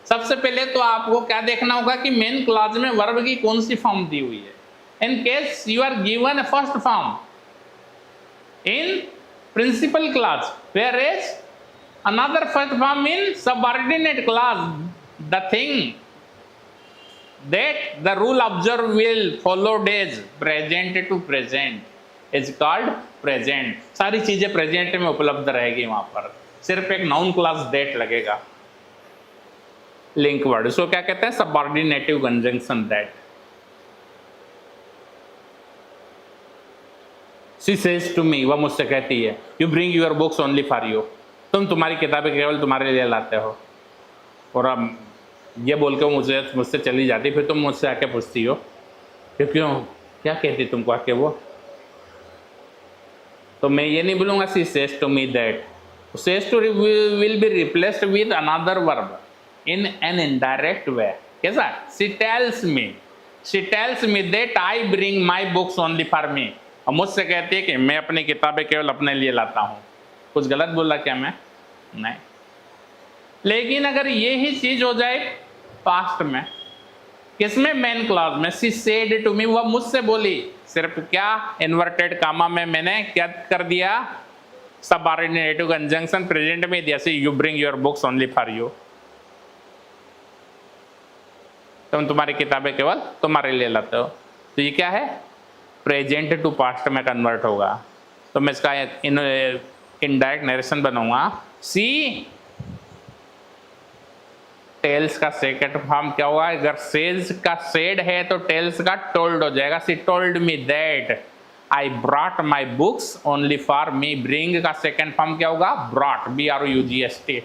सबसे पहले तो आपको क्या देखना होगा कि मेन क्लॉज में वर्ब की कौन सी फॉर्म दी हुई है। In case you are given a first form in principal clause, whereas another first form in subordinate clause, the thing that the rule observed will followed as present to present is called present। सारी चीजें present में उपलब्ध रहेगी, वहां पर सिर्फ एक noun clause that लगेगा, लिंक वर्ड। इसको क्या कहते हैं? Subordinative conjunction that. She says to me, वह मुझसे कहती है, you bring your books only for you, तुम तुम्हारी किताबें केवल तुम्हारे लिए लाते हो। और अब ये बोल के मुझसे चली जाती, फिर तुम मुझसे आके पूछती हो कि क्यों, क्या कहती तुमको आके वो? तो मैं ये नहीं बोलूंगा she says to me that, says to will be replaced with another verb in an indirect way. कैसा? She tells me that I bring my books only for me. और मुझसे कहती है कि मैं अपनी किताबें केवल अपने लिए लाता हूँ। कुछ गलत बोला क्या मैं? नहीं। लेकिन अगर ये ही चीज हो जाए पास्ट में, किसमें? मेन क्लॉज में। शी सेड टू मी, वह मुझसे बोली। सिर्फ क्या? इन्वर्टेड कामा में मैंने क्या कर दिया? सबऑर्डिनेट कंजंक्शन प्रेजेंट में दिया। She you bring your books only for you, तुम तुम्हारी किताबें केवल तुम्हारे लिए लाते हो। तो ये क्या है? प्रेजेंट टू पास्ट में कन्वर्ट होगा। तो मैं इसका इनडायरेक्ट नरेशन बनाऊंगा। सी टेल्स का सेकंड फॉर्म क्या होगा? अगर सेज का सेड है तो टेल्स का टोल्ड हो जाएगा। सी told me that I brought my books only for me. Bring का सेकंड फॉर्म क्या होगा? Brought, BROUGST।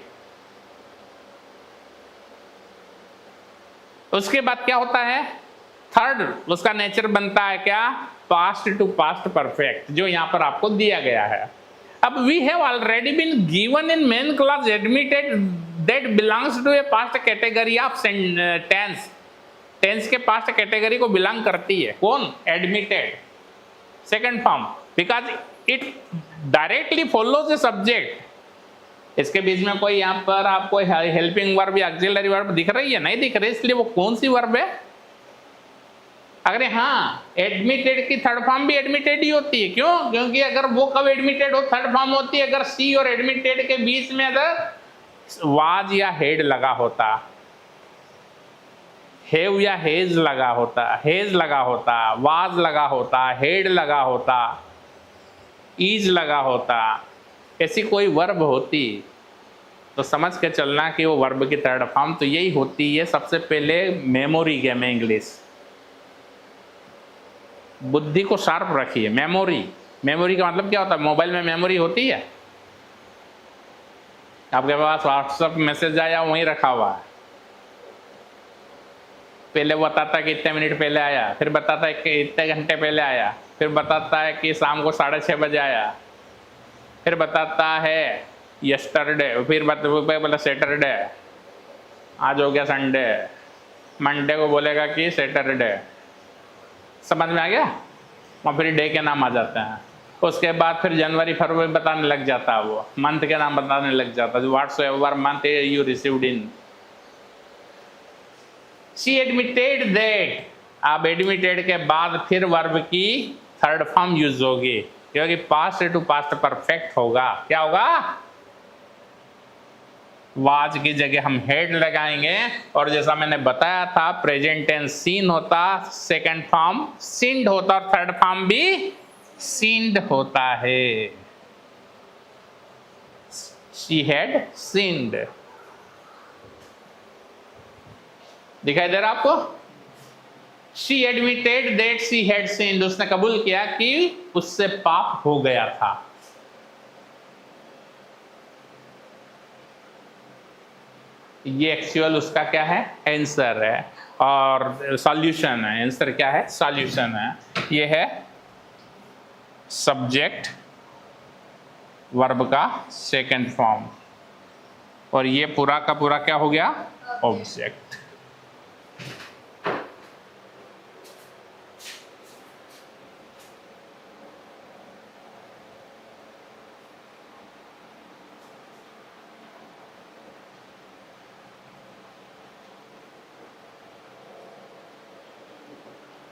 उसके बाद क्या होता है? थर्ड उसका नेचर बनता है क्या? पास्ट टू पास्ट परफेक्ट, जो यहां पर आपको दिया गया है। अब we have already been given in main clause admitted that belongs to a past category of tense. Tense के पास्ट कैटेगरी को बिलोंग करती है कौन? Admitted second form, because it directly follows the subject. इसके बीच में कोई यहाँ पर आपको हेल्पिंग वर्ब या ऑक्सिलरी वर्ब दिख रही है? नहीं दिख रही, इसलिए वो कौन सी वर्ब है? अगर हाँ, एडमिटेड की थर्ड फॉर्म भी एडमिटेड ही होती है। क्यों? क्योंकि अगर वो कब एडमिटेड हो? थर्ड फॉर्म होती है अगर सी और एडमिटेड के बीच में अगर वाज या हेड लगा होता, हेव या हेज लगा होता, हेज लगा होता, वाज लगा होता, हेड लगा होता, ईज लगा होता, ऐसी कोई वर्ब होती तो समझ के चलना कि वो वर्ब की थर्ड फॉर्म तो यही होती है। सबसे पहले मेमोरी गेम है इंग्लिश, बुद्धि को शार्प रखिए। मेमोरी, मेमोरी का मतलब क्या होता है? मोबाइल में मेमोरी होती है? आपके पास व्हाट्सएप मैसेज आया, वहीं रखा हुआ है। पहले बताता है कि इतने मिनट पहले आया, फिर बताता है कि इतने घंटे पहले आया, फिर बताता है कि शाम को 6:30 बजे आया, फिर बताता है यस्टरडे, फिर बोला सैटरडे, आज हो गया संडे, मंडे को बोलेगा कि सैटरडे। समझ में आ गया? और फिर डे के नाम आ जाते हैं। उसके बाद फिर जनवरी फरवरी बताने लग जाता है, वो मंथ के नाम बताने लग जाता है। Whatsoever month you received in. She admitted that, अब एडमिटेड के बाद फिर वर्ब की थर्ड फॉर्म यूज होगी, क्योंकि पास्ट टू पास्ट परफेक्ट होगा। क्या होगा? वाज की जगह हम हेड लगाएंगे, और जैसा मैंने बताया था प्रेजेंट टेंस सीन होता, सेकंड फॉर्म सिंड होता, और थर्ड फॉर्म भी सिंड होता है। She had sinned. दिखाई दे रहा आपको? She admitted that she had sinned, उसने कबूल किया कि उससे पाप हो गया था। ये एक्चुअल उसका क्या है? आंसर है, और सॉल्यूशन है। आंसर क्या है? सॉल्यूशन है। ये है सब्जेक्ट वर्ब का सेकंड फॉर्म, और ये पूरा का पूरा क्या हो गया? ऑब्जेक्ट।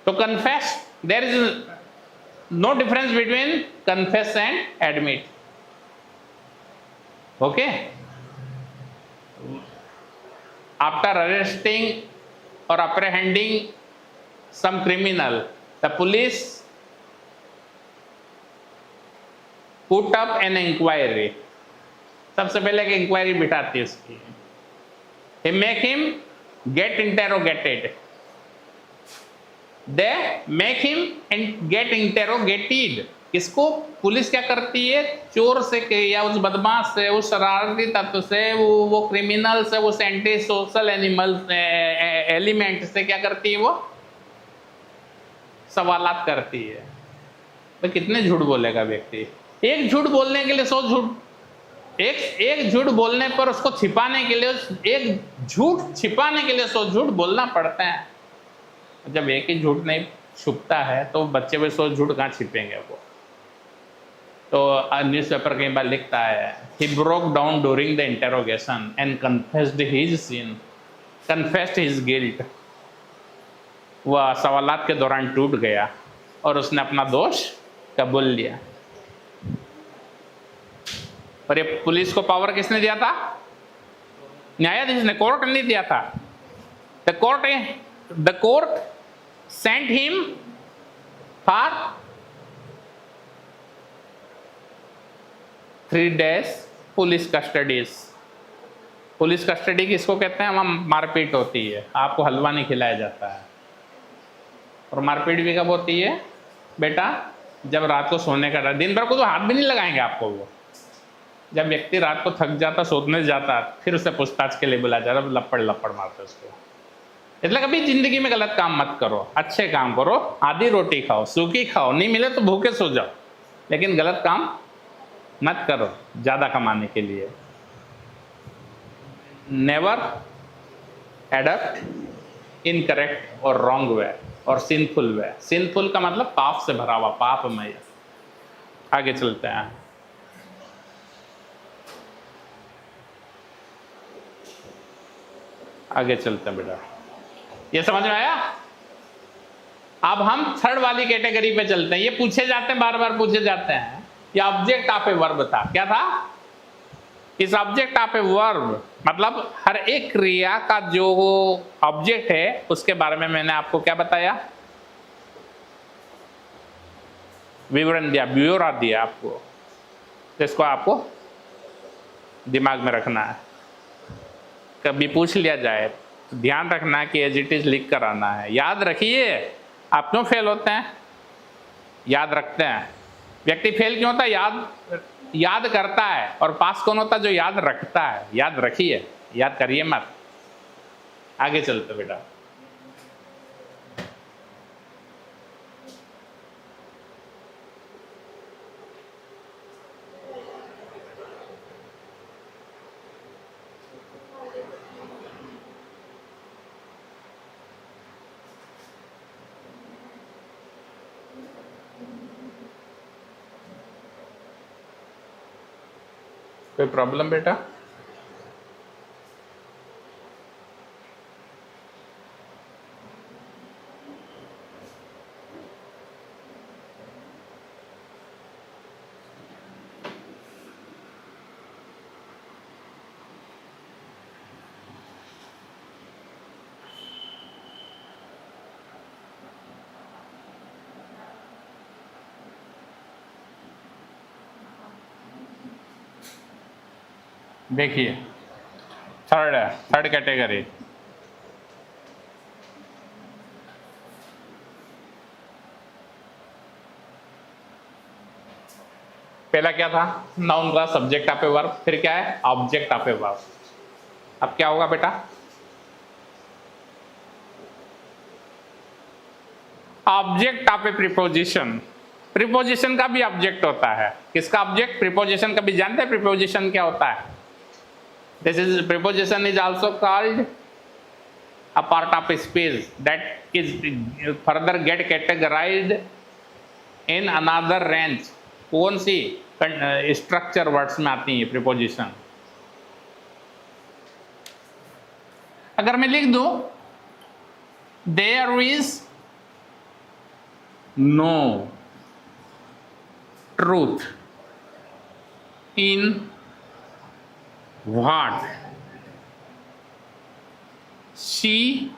तो confess, there is no difference between confess and admit. Okay? After arresting or apprehending some criminal, the police put up an inquiry. सबसे पहले एक इंक्वायरी बिठाती है उसकी। They make him get interrogated. They make him get interrogated. किसको? Police क्या करती है? चोर से या उस बदमाश से, उस शरारती तत्व से, वो क्रिमिनल से, उस एंटी सोशल एलिमेंट से क्या करती है? वो सवालात करती है। तो कितने झूठ बोलेगा व्यक्ति? एक झूठ बोलने के लिए 100 झूठ, एक झूठ बोलने पर उसको छिपाने के लिए, एक झूठ छिपाने के लिए 100 झूठ बोलना पड़ता है। जब एक ही झूठ नहीं छुपता है तो बच्चे भी 100 झूठ कहाँ छिपेंगे वो। तो न्यूज़पेपर कई बार लिखता है, he broke down during the interrogation and confessed his sin, confessed his guilt। वह सवालात के दौरान टूट गया और उसने अपना दोष कबूल लिया। और ये पुलिस को पावर किसने दिया था? न्यायाधीश ने, कोर्ट ने दिया था। The court sent him for 3 days police custodies. Police custody किसको कहते हैं? वहां मारपीट होती है, आपको हलवा नहीं खिलाया जाता है। और मारपीट भी कब होती है बेटा? जब रात को सोने का, दिन भर को तो हाथ भी नहीं लगाएंगे आपको वो। जब व्यक्ति रात को थक जाता, सोने जाता, फिर उसे पूछताछ के लिए बुलाया जाता, लपड़ लपड़ मारते उसको। इसलिए कभी जिंदगी में गलत काम मत करो, अच्छे काम करो, आधी रोटी खाओ, सूखी खाओ, नहीं मिले तो भूखे सो जाओ, लेकिन गलत काम मत करो ज्यादा कमाने के लिए। नेवर एडप्ट इनकरेक्ट और रॉन्ग वे और सिंफुल वे। सिंफुल का मतलब पाप से भरा हुआ, पापमय। आगे चलते हैं। आगे चलते हैं बेटा, ये समझ में आया? अब हम थर्ड वाली कैटेगरी पे चलते हैं। ये पूछे जाते हैं, बार बार पूछे जाते हैं। ये ऑब्जेक्ट ऑफ ए वर्ब था। क्या था? इस ऑब्जेक्ट ऑफ ए वर्ब मतलब हर एक क्रिया का जो ऑब्जेक्ट है उसके बारे में मैंने आपको क्या बताया? विवरण दिया, ब्यौरा दिया आपको। इसको आपको दिमाग में रखना है। कभी पूछ लिया जाए तो ध्यान रखना है कि एज इट इज लिख कर आना है। याद रखिए। आप क्यों फेल होते हैं? याद रखते हैं। व्यक्ति फेल क्यों होता है? याद करता है। और पास कौन होता है? जो याद रखता है। याद रखिए, याद करिए मत। आगे चलते बेटा। कोई प्रॉब्लम बेटा? देखिए, थर्ड कैटेगरी। पहला क्या था? नाउन का सब्जेक्ट ऑफ ए वर्ब, फिर क्या है? Object of a verb. अब क्या होगा बेटा? Object of a preposition. Preposition का भी ऑब्जेक्ट होता है। किसका ऑब्जेक्ट? प्रीपोजिशन का भी। जानते हैं प्रीपोजिशन क्या होता है? This is preposition is also called a part of a speech that is further get categorized in another range। कौन सी स्ट्रक्चर वर्ड्स में आती है प्रीपोजिशन? अगर मैं लिख दूं there is no truth in what she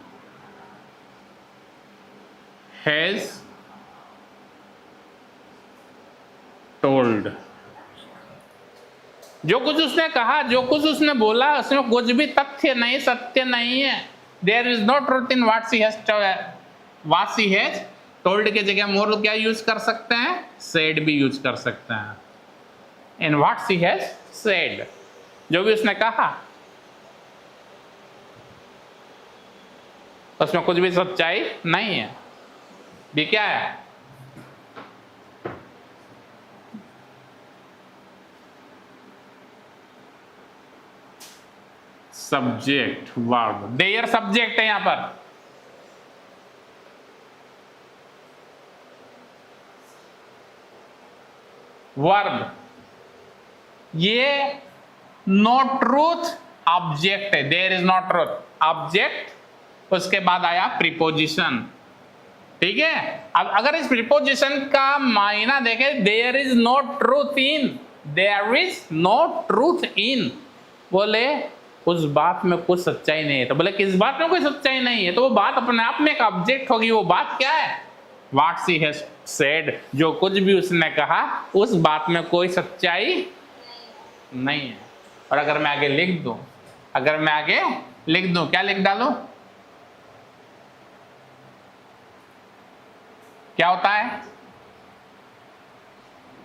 has told। जो कुछ उसने कहा, जो कुछ उसने बोला, उसमें कुछ भी तथ्य नहीं, सत्य नहीं है। There is no truth in what she has told के जगह मोर क्या यूज कर सकते हैं? said भी यूज कर सकते हैं। in what she has said, जो भी उसने कहा उसमें कुछ भी सच्चाई नहीं है। भी क्या है? सब्जेक्ट वर्ब, देयर सब्जेक्ट है यहां पर, वर्ब, ये नो ट्रूथ ऑब्जेक्ट है, there is not truth object, उसके बाद आया प्रीपोजिशन। ठीक है, अब अगर इस प्रीपोजिशन का मायना देखें, there is no truth in, there is no truth in, बोले उस बात में कुछ सच्चाई नहीं है, तो बोले किस बात में कोई सच्चाई नहीं है, तो वो बात अपने आप में एक ऑब्जेक्ट होगी। वो बात क्या है? व्हाट शी हैज सेड, जो कुछ भी उसने कहा उस बात में कोई सच्चाई नहीं है। और अगर मैं आगे लिख दूं, अगर मैं आगे लिख दूं, क्या लिख डालूं? क्या होता है?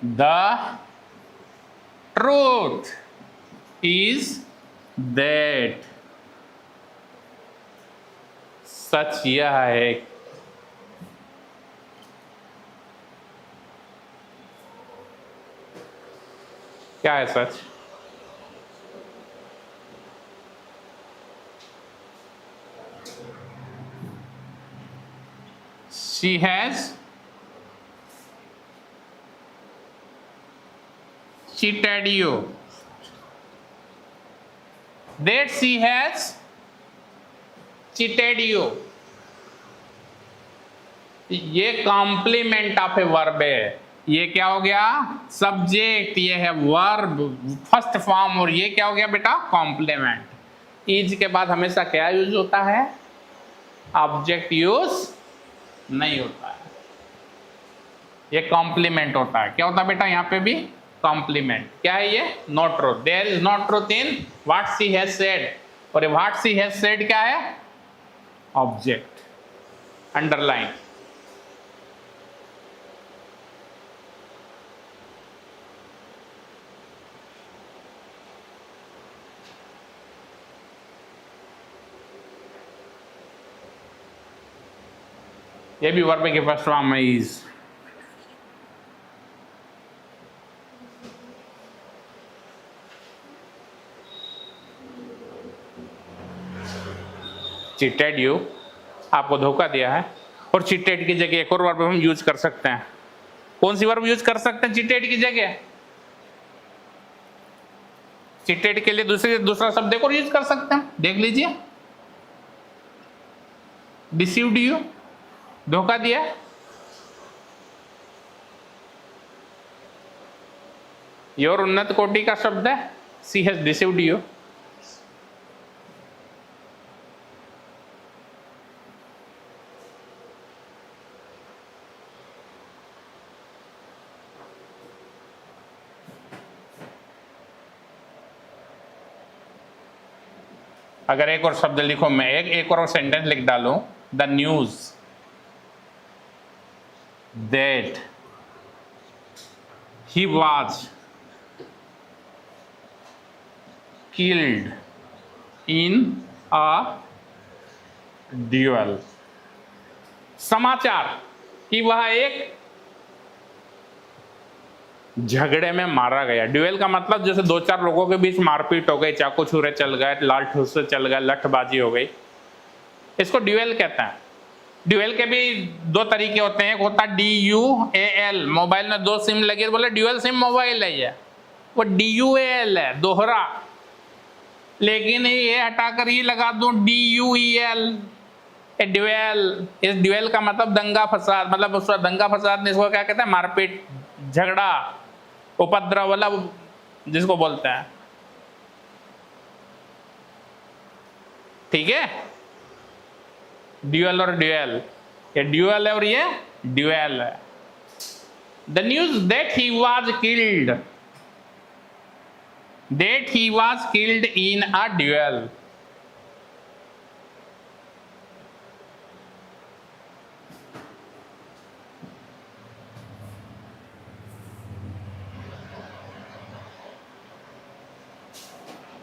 द ट्रूथ इज दैट, सच यह है, क्या है सच? she has cheated you, that she has cheated you, ये कॉम्प्लीमेंट ऑफ ए वर्ब है। ये क्या हो गया? सब्जेक्ट, ये है वर्ब फर्स्ट फॉर्म, और ये क्या हो गया बेटा? कॉम्प्लीमेंट। इज के बाद हमेशा क्या यूज होता है? ऑब्जेक्ट यूज नहीं होता है, ये कॉम्प्लीमेंट होता है। क्या होता है बेटा यहाँ पे भी? कॉम्प्लीमेंट। क्या है ये? Not truth, there is not truth in what she has said, और व्हाट शी हैज सेड क्या है? Object, underline. ये भी वर्ब के फर्स्ट फॉर्म में इज। चीटेड यू, आपको धोखा दिया है, और चीटेड की जगह एक और वर्ब हम यूज कर सकते हैं। कौन सी वर्ब यूज कर सकते हैं चीटेड की जगह? चीटेड के लिए दूसरा शब्द एक और यूज कर सकते हैं, देख लीजिए। डिसीव्ड यू, धोखा दिया। ये और उन्नत कोटि का शब्द है, सी हैज डिसीव्ड यू। अगर एक और शब्द लिखो, मैं एक और सेंटेंस लिख डालूं, the news that he was killed in a duel, समाचार कि वह एक झगड़े में मारा गया। ड्यूएल का मतलब जैसे दो चार लोगों के बीच मारपीट हो गई, चाकू छुरे चल गए, लाल ठूस चल गए, लठबाजी हो गई, इसको ड्यूएल कहते हैं। ड्यूएल के भी दो तरीके होते हैं, एक होता है DUAL, मोबाइल में दो सिम लगी, बोले ड्यूएल सिम मोबाइल है, ये वो DUAL है, दोहरा। लेकिन ये हटाकर ये लगा दूं DUEL, ड्यूएल। इस ड्यूएल का मतलब दंगा फसाद, मतलब उसका दंगा फसाद, इसको क्या कहते हैं? मारपीट, झगड़ा, उपद्रव, वाला जिसको बोलते हैं। ठीक है, ड्यूएल और ड्यूएल, ये ड्यूएल है और ये ड्यूएल है। The news that he was killed, that he was killed in a dual.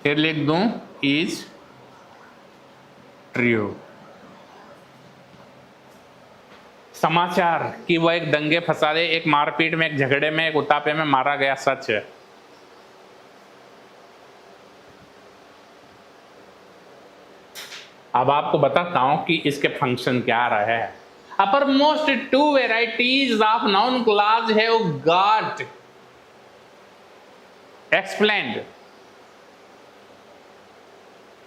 फिर लिख दूं इज ट्रू। समाचार कि वह एक दंगे फसादे, एक मारपीट में, एक झगड़े में, एक उतापे में मारा गया, सच है। अब आपको बताता हूं कि इसके फंक्शन क्या रहे हैं। Upper most two varieties of noun clause have got explained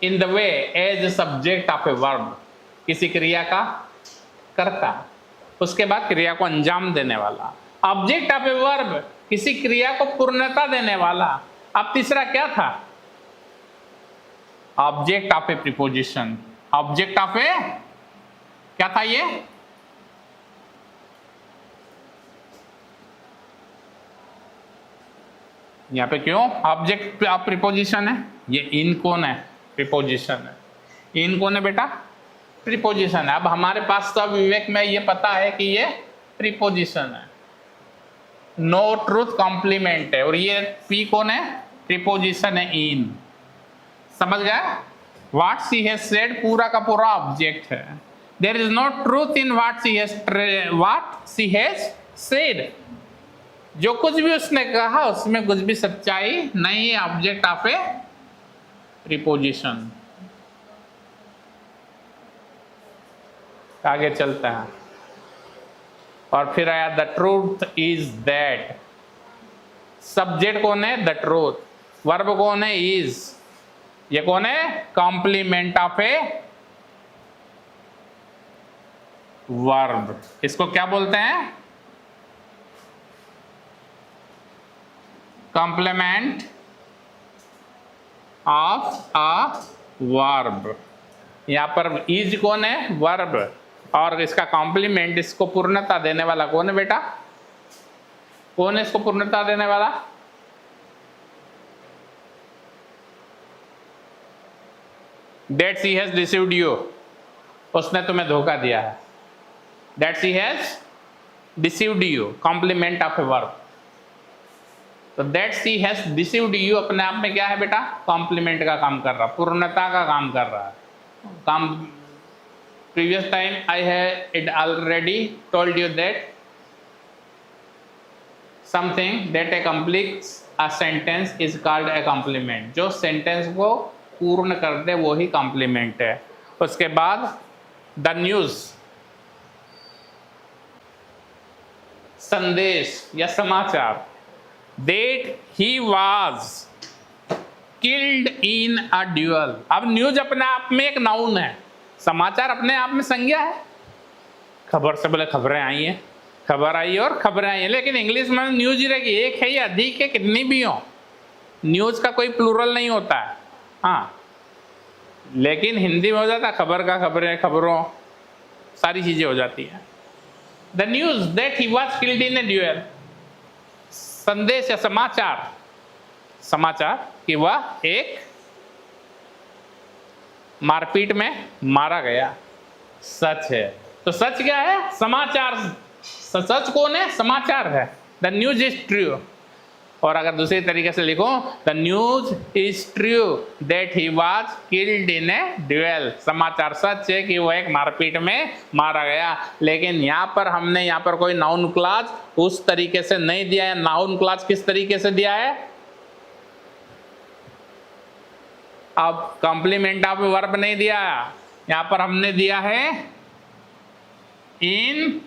in the way as subject of a verb. किसी क्रिया का कर्ता, उसके बाद क्रिया को अंजाम देने वाला। ऑब्जेक्ट ऑफ ए वर्ब, किसी क्रिया को पूर्णता देने वाला। अब तीसरा क्या था? Object of a preposition. Object of a क्या था ये? यहां पे क्यों ऑब्जेक्ट ऑफ प्रीपोजिशन है? ये इन कौन है? प्रीपोजिशन है। इन कौन है बेटा? प्रीपोजिशन है। अब हमारे पास सब विवेक में ये पता है कि ये प्रीपोजिशन है, नो ट्रूथ कॉम्प्लीमेंट है। और ये पी कौन है? प्रीपोजिशन है, इन। समझ गया? व्हाट शी हैज सेड पूरा का पूरा ऑब्जेक्ट है। There is no truth in what she has said. जो कुछ भी उसने कहा उसमें कुछ भी सच्चाई नहीं है। Object of a preposition. आगे चलता है और फिर आया the truth is that. Subject कौन है? The truth. वर्ब कौन है? इज। ये कौन है? Complement of a verb. इसको क्या बोलते हैं? Complement of a verb. यहां पर इज कौन है? वर्ब। और इसका कॉम्प्लीमेंट, इसको पूर्णता देने वाला कौन है बेटा? कौन है इसको पूर्णता देने वाला? That she has deceived you, उसने तुम्हें धोखा दिया है। That she has deceived you, complement of a verb। तो that she has deceived you अपने आप में क्या है बेटा? कॉम्प्लीमेंट का काम कर रहा, पूर्णता का काम कर रहा है। काम previous time I have it already told you that something that completes a sentence is called a complement। जो सेंटेंस को पूर्ण कर दे वो ही कॉम्प्लीमेंट है। उसके बाद द न्यूज, संदेश या समाचार। That he was killed in a duel। अब न्यूज अपने आप में एक नाउन है, समाचार अपने आप में संज्ञा है। खबर से बोले खबरें आई हैं, खबर आई और खबरें आई हैं, लेकिन इंग्लिश में न्यूज ही रहेगी। एक है या अधिक है, कितनी भी हो, न्यूज का कोई प्लूरल नहीं होता है। हाँ, लेकिन हिंदी में हो जाता है खबर का, खबरें, खबरों, सारी चीजें हो जाती है। The news that he was killed in A dual. संदेश या समाचार, समाचार कि वह एक मारपीट में मारा गया। सच है। तो सच क्या है? समाचार। सच कौन है? समाचार है। The news is true. और अगर दूसरी तरीके से लिखो, the news is true that he was killed in A dual. समाचार सच है कि वह एक मारपीट में मारा गया। लेकिन यहाँ पर हमने यहाँ पर कोई नाउन क्लॉज उस तरीके से नहीं दिया है। नाउन क्लॉज किस तरीके से दिया है? अब कॉम्प्लीमेंट ऑफ वर्ब नहीं दिया, यहाँ पर हमने दिया है in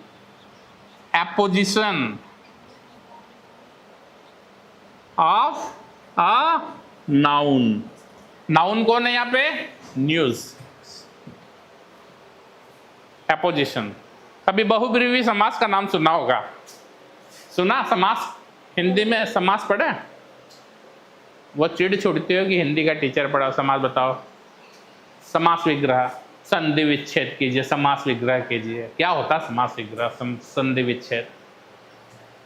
apposition of a noun. Noun कौन है यहाँ पे? न्यूज। एपोजिशन। कभी बहुब्रीहि समास का नाम सुना होगा? सुना? समास हिंदी में समास पढ़े? वो चिड़ छुड़ती हो कि हिंदी का टीचर पढ़ा, समास बताओ। समास विग्रह, संधि विच्छेद कीजिए, समास विग्रह कीजिए। क्या होता समास विग्रह, संधि विच्छेद?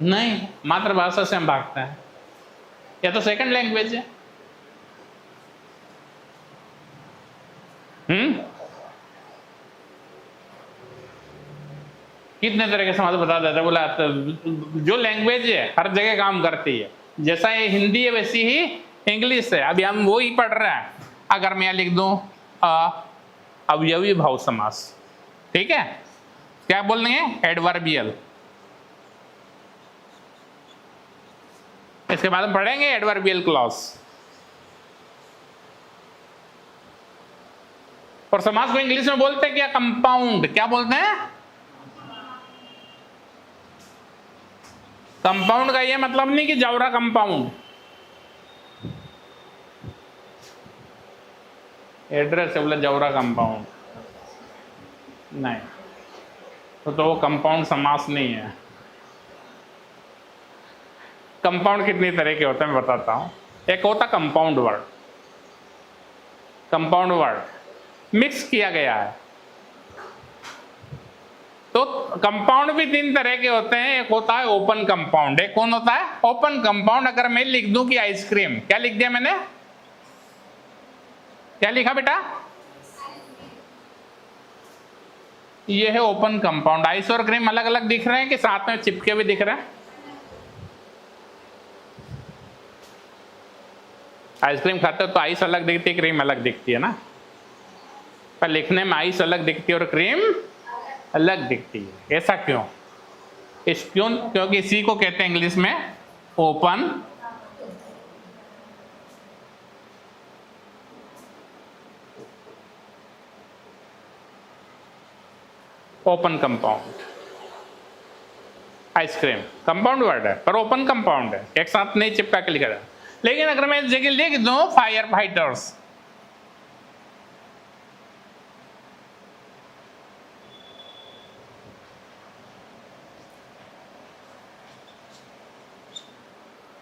नहीं, मातृभाषा से हम भागते हैं, या तो सेकंड लैंग्वेज है। कितने तरह के समास बता देता है, बोला जो लैंग्वेज है हर जगह काम करती है। जैसा ये हिंदी है वैसी ही इंग्लिश है। अभी हम वो ही पढ़ रहे हैं। अगर मैं लिख दूं अवयवी भाव समास, ठीक है, क्या बोलनी है? एडवर्बियल। इसके बाद हम पढ़ेंगे एडवर्बियल क्लॉज। और समास को इंग्लिश में बोलते हैं क्या? कंपाउंड। क्या बोलते हैं? कंपाउंड का ये मतलब नहीं कि जवरा कंपाउंड। एड्रेस है बोले जवरा कंपाउंड, नहीं, तो वो कंपाउंड समास नहीं है। कंपाउंड कितनी तरह के होते हैं मैं बताता हूं। एक होता compound word, compound word mix किया गया है। तो कंपाउंड भी तीन तरह के होते हैं। एक होता है ओपन कंपाउंड। एक कौन होता है? Open compound. अगर मैं लिख दूं कि आइसक्रीम, क्या लिख दिया मैंने? क्या लिखा बेटा? ये है ओपन कंपाउंड। आइस और क्रीम अलग अलग दिख रहे हैं कि साथ में चिपके हुए दिख रहे हैं? आइसक्रीम खाते हो तो आइस अलग दिखती है, क्रीम अलग दिखती है ना। पर लिखने में आइस अलग दिखती है और क्रीम अलग दिखती है। ऐसा क्यों? क्योंकि इसी को कहते हैं इंग्लिश में open compound. Ice cream compound word है पर ओपन कंपाउंड है, एक साथ नहीं चिपका के लिखा जाए। लेकिन अगर मैं इस जगह लिख दूं फायर फाइटर्स,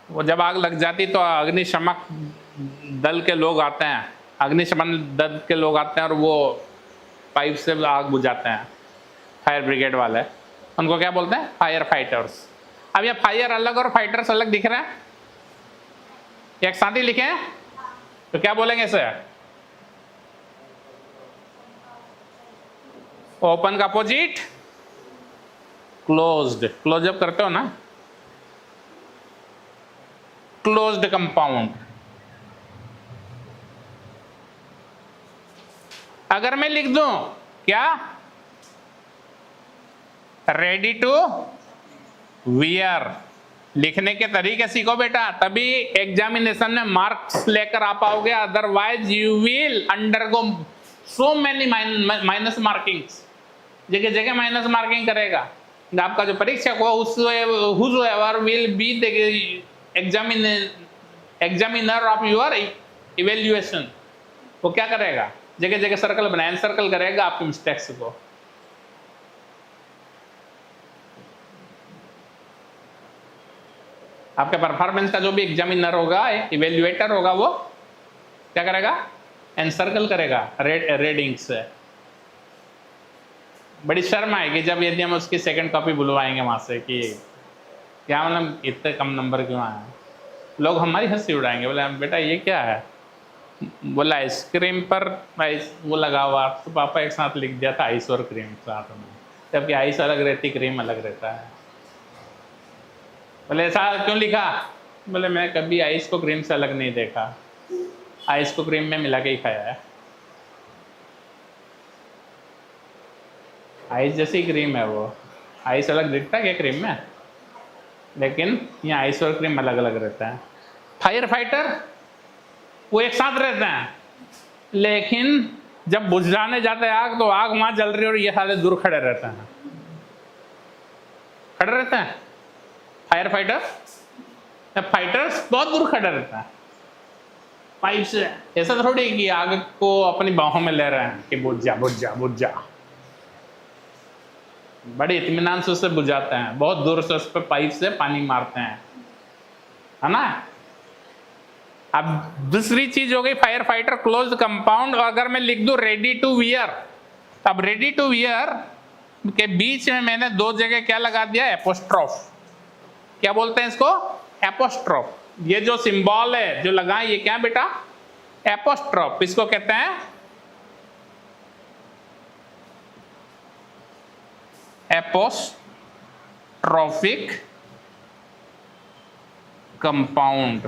वो जब आग लग जाती तो अग्निशमक दल के लोग आते हैं, अग्निशमन दल के लोग आते हैं और वो पाइप से आग बुझाते हैं, फायर ब्रिगेड वाले। उनको क्या बोलते हैं? Fire fighters. अब ये फायर अलग और फाइटर्स अलग दिख रहे हैं, एक साथ ही लिखे हैं, तो क्या बोलेंगे इसे? ओपन का अपोजिट क्लोज्ड। क्लोज अप करते हो ना, क्लोज्ड कंपाउंड। अगर मैं लिख दूं क्या? Ready to wear. लिखने के तरीके सीखो बेटा, तभी एग्जामिनेशन में मार्क्स लेकर आ पाओगे, otherwise you will undergo so many minus markings. जगह जगह माइनस मार्किंग करेगा आपका जो परीक्षक हो, whosoever will be the examiner of your evaluation, वो क्या करेगा? जगह जगह सर्कल बनाए, सर्कल करेगा आपकी मिस्टेक्स को। आपके परफॉर्मेंस का जो भी एग्जामिनर होगा, इवेल्युएटर होगा, वो क्या करेगा? एनसर्कल करेगा रेडिंग से। बड़ी शर्म आएगी जब यदि हम उसकी सेकंड कॉपी बुलवाएंगे वहां से कि क्या मतलब इतने कम नंबर क्यों आए। लोग हमारी हंसी उड़ाएंगे, बोले बेटा ये क्या है? बोला आइसक्रीम पर आइस वो लगा हुआ, तो पापा एक साथ लिख दिया था आइस और क्रीम साथ में, जबकि आइस अलग रहती, क्रीम अलग रहता है। बोले ऐसा क्यों लिखा? बोले मैं कभी आइस को क्रीम से अलग नहीं देखा, आइस को क्रीम में मिला के ही खाया है। आइस जैसी क्रीम है वो, आइस अलग दिखता है क्या क्रीम में? लेकिन यहाँ आइस और क्रीम अलग अलग रहता है। फायर फाइटर वो एक साथ रहते हैं, लेकिन जब बुझाने जाते हैं आग, तो आग वहां जल रही है और ये सारे दूर खड़े रहते हैं, खड़े रहते हैं। फायर फाइटर्स बहुत दूर खड़े रहते हैं पाइप से। ऐसा थोड़ी कि आग को अपनी बाहों में ले रहे हैं कि बुझ जा बुझ जा बुझ जा। बड़े इत्मीनान से उसे बुझाते हैं, बहुत दूर से उस पर पाइप से पानी मारते हैं, है ना। अब दूसरी चीज हो गई फायर फाइटर क्लोज्ड कंपाउंड। और अगर मैं लिख दूं रेडी टू वियर, अब रेडी टू वियर के बीच में मैंने दो जगह क्या लगा दिया? एपोस्ट्रोफ। क्या बोलते हैं इसको? एपोस्ट्रोफ। ये जो सिंबल है जो लगा, ये क्या बेटा? एपोस्ट्रोफ। इसको कहते हैं एपोस्ट्रोफिक कंपाउंड।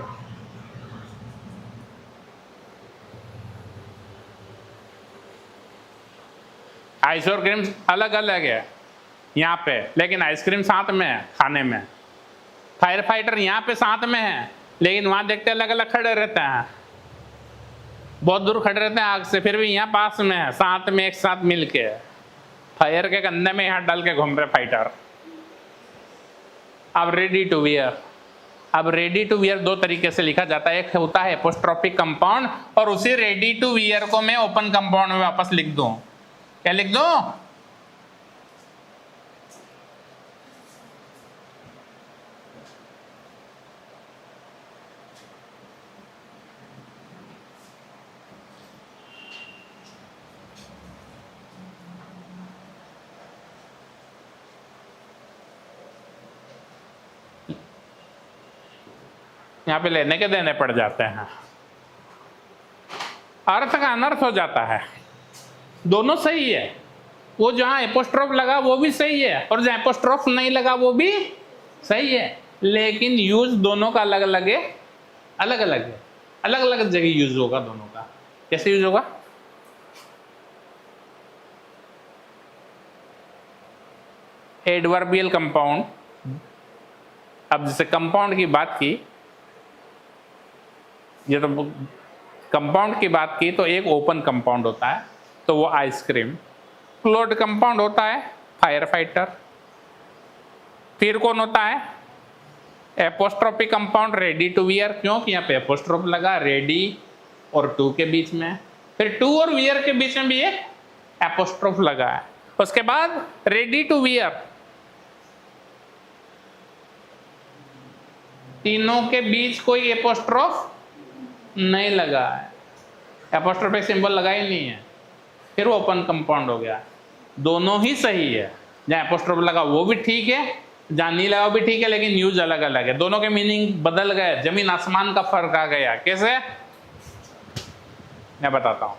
आइस और क्रीम अलग अलग है यहाँ पे, लेकिन आइसक्रीम साथ में है खाने में। फायर फाइटर यहाँ पे साथ में है, लेकिन वहां देखते अलग अलग खड़े रहते हैं। बहुत दूर खड़े रहते हैं आग से, फिर भी यहाँ पास में है, साथ में एक साथ मिलके फायर के कंधे में हाथ डाल के घूम रहे फाइटर। अब रेडी टू वियर, अब रेडी टू वियर दो तरीके से लिखा जाता है, एक होता है एपोस्ट्रोफिक कंपाउंड, और उसी रेडी टू वियर को मैं ओपन कंपाउंड में वापस लिख दूं। क्या लिख दूं? यहाँ पे लेने के देने पड़ जाते हैं, अर्थ का अनर्थ हो जाता है। दोनों सही है, वो जहां एपोस्ट्रोफ लगा वो भी सही है, और जहां एपोस्ट्रोफ नहीं लगा वो भी सही है, लेकिन यूज दोनों का अलग अलग है, अलग अलग है, अलग अलग जगह यूज होगा दोनों का। कैसे यूज होगा? एडवर्बियल कंपाउंड, अब जैसे कंपाउंड की बात की, ये तो कंपाउंड की बात की, तो एक ओपन कंपाउंड होता है तो वो आइसक्रीम, क्लोज्ड कंपाउंड होता है फायर फाइटर। फिर कौन होता है? Apostrophe compound ready to wear, क्योंकि यहाँ पे एपोस्ट्रोफ लगा रेडी और टू के बीच में, फिर टू और वियर के बीच में भी एक एपोस्ट्रोफ लगा है। उसके बाद रेडी टू वियर, तीनों के बीच कोई एपोस्ट्रोफ नहीं लगा है, एपोस्ट्रोफिक सिंबल लगा ही नहीं है, फिर वो ओपन कंपाउंड हो गया। दोनों ही सही है, जहाँ एपोस्ट्रोफ लगा वो भी ठीक है, जहाँ नहीं लगा वो भी ठीक है, लेकिन यूज अलग अलग है, दोनों के मीनिंग बदल गए, जमीन आसमान का फर्क आ गया। कैसे? मैं बताता हूं।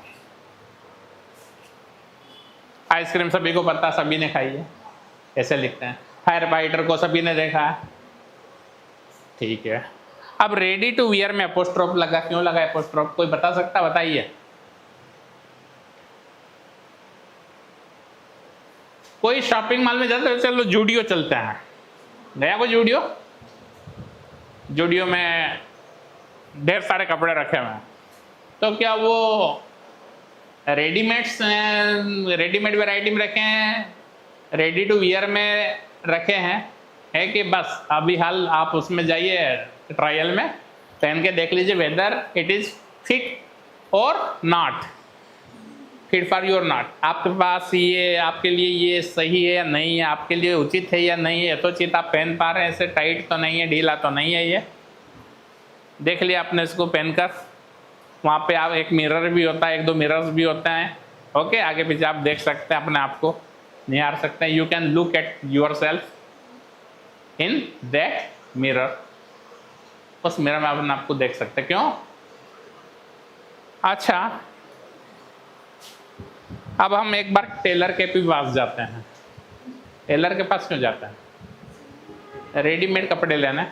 आइसक्रीम सभी को पता, सभी ने खाई है, ऐसे लिखते हैं। फायर फाइटर को सभी ने देखा है, ठीक है। अब रेडी टू वियर में एपोस्ट्रोफ लगा, क्यों लगा एपोस्ट्रोफ? कोई बता सकता? बताइए। कोई शॉपिंग मॉल में जाते हैं, चलो जूडियो चलते हैं, गया कोई जूडियो? जूडियो में ढेर सारे कपड़े रखे हुए हैं, तो क्या वो रेडीमेड्स हैं, रेडीमेड वैरायटी में रखे हैं, रेडी टू वियर में रखे हैं, है कि बस अभी हाल आप उसमें जाइए ट्रायल में पहन के देख लीजिए वेदर इट इज फिट और not fit for your not, आपके पास ये आपके लिए ये सही है या नहीं है, आपके लिए उचित है या नहीं है, यथोचित आप पहन पा रहे हैं, ऐसे टाइट तो नहीं है, ढीला तो नहीं है, ये देख लिया आपने इसको पहनकर। वहाँ पे आप एक मिरर भी होता है, एक दो मिरर्स भी होते हैं, ओके, आगे पीछे आप देख सकते हैं, अपने आप को निहार सकते हैं। You can look at your self in that mirror, उस मिरर में अपने आप को देख सकते हैं। क्यों? अच्छा, अब हम एक बार टेलर के पास जाते हैं। टेलर के पास क्यों जाते हैं? रेडीमेड कपड़े लेने,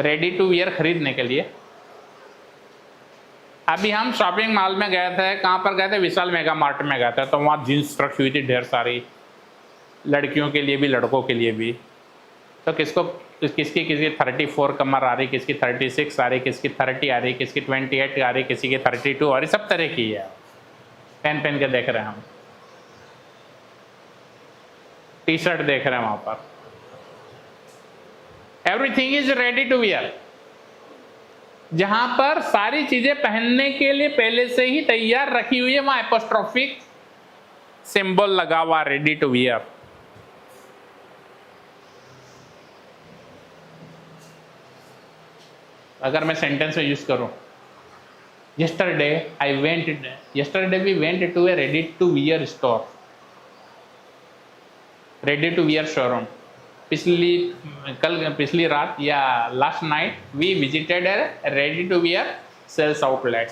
रेडी टू वियर खरीदने के लिए। अभी हम शॉपिंग मॉल में गए थे, कहाँ पर गए थे? विशाल मेगा मार्ट में गए थे, तो वहाँ जीन्स रखी हुई थी ढेर सारी, लड़कियों के लिए भी लड़कों के लिए भी। तो किसकी 34 कमर आ रही, किसकी 36 आ रही, किसकी 30 आ रही, किसकी 28 आ रही, किसी की 32 आ रही, सब तरह की है। पहन के देख रहे हैं हम, टी शर्ट देख रहे हैं वहाँ पर। Everything is ready to wear, जहां पर सारी चीजें पहनने के लिए पहले से ही तैयार रखी हुई है, वहां एपोस्ट्रोफिक सिंबल लगा हुआ रेडी टू वियर। अगर मैं सेंटेंस में यूज करूं, yesterday we went to a ready to wear store, ready to wear showroom। पिछली रात या last night we visited a ready to wear sales outlet,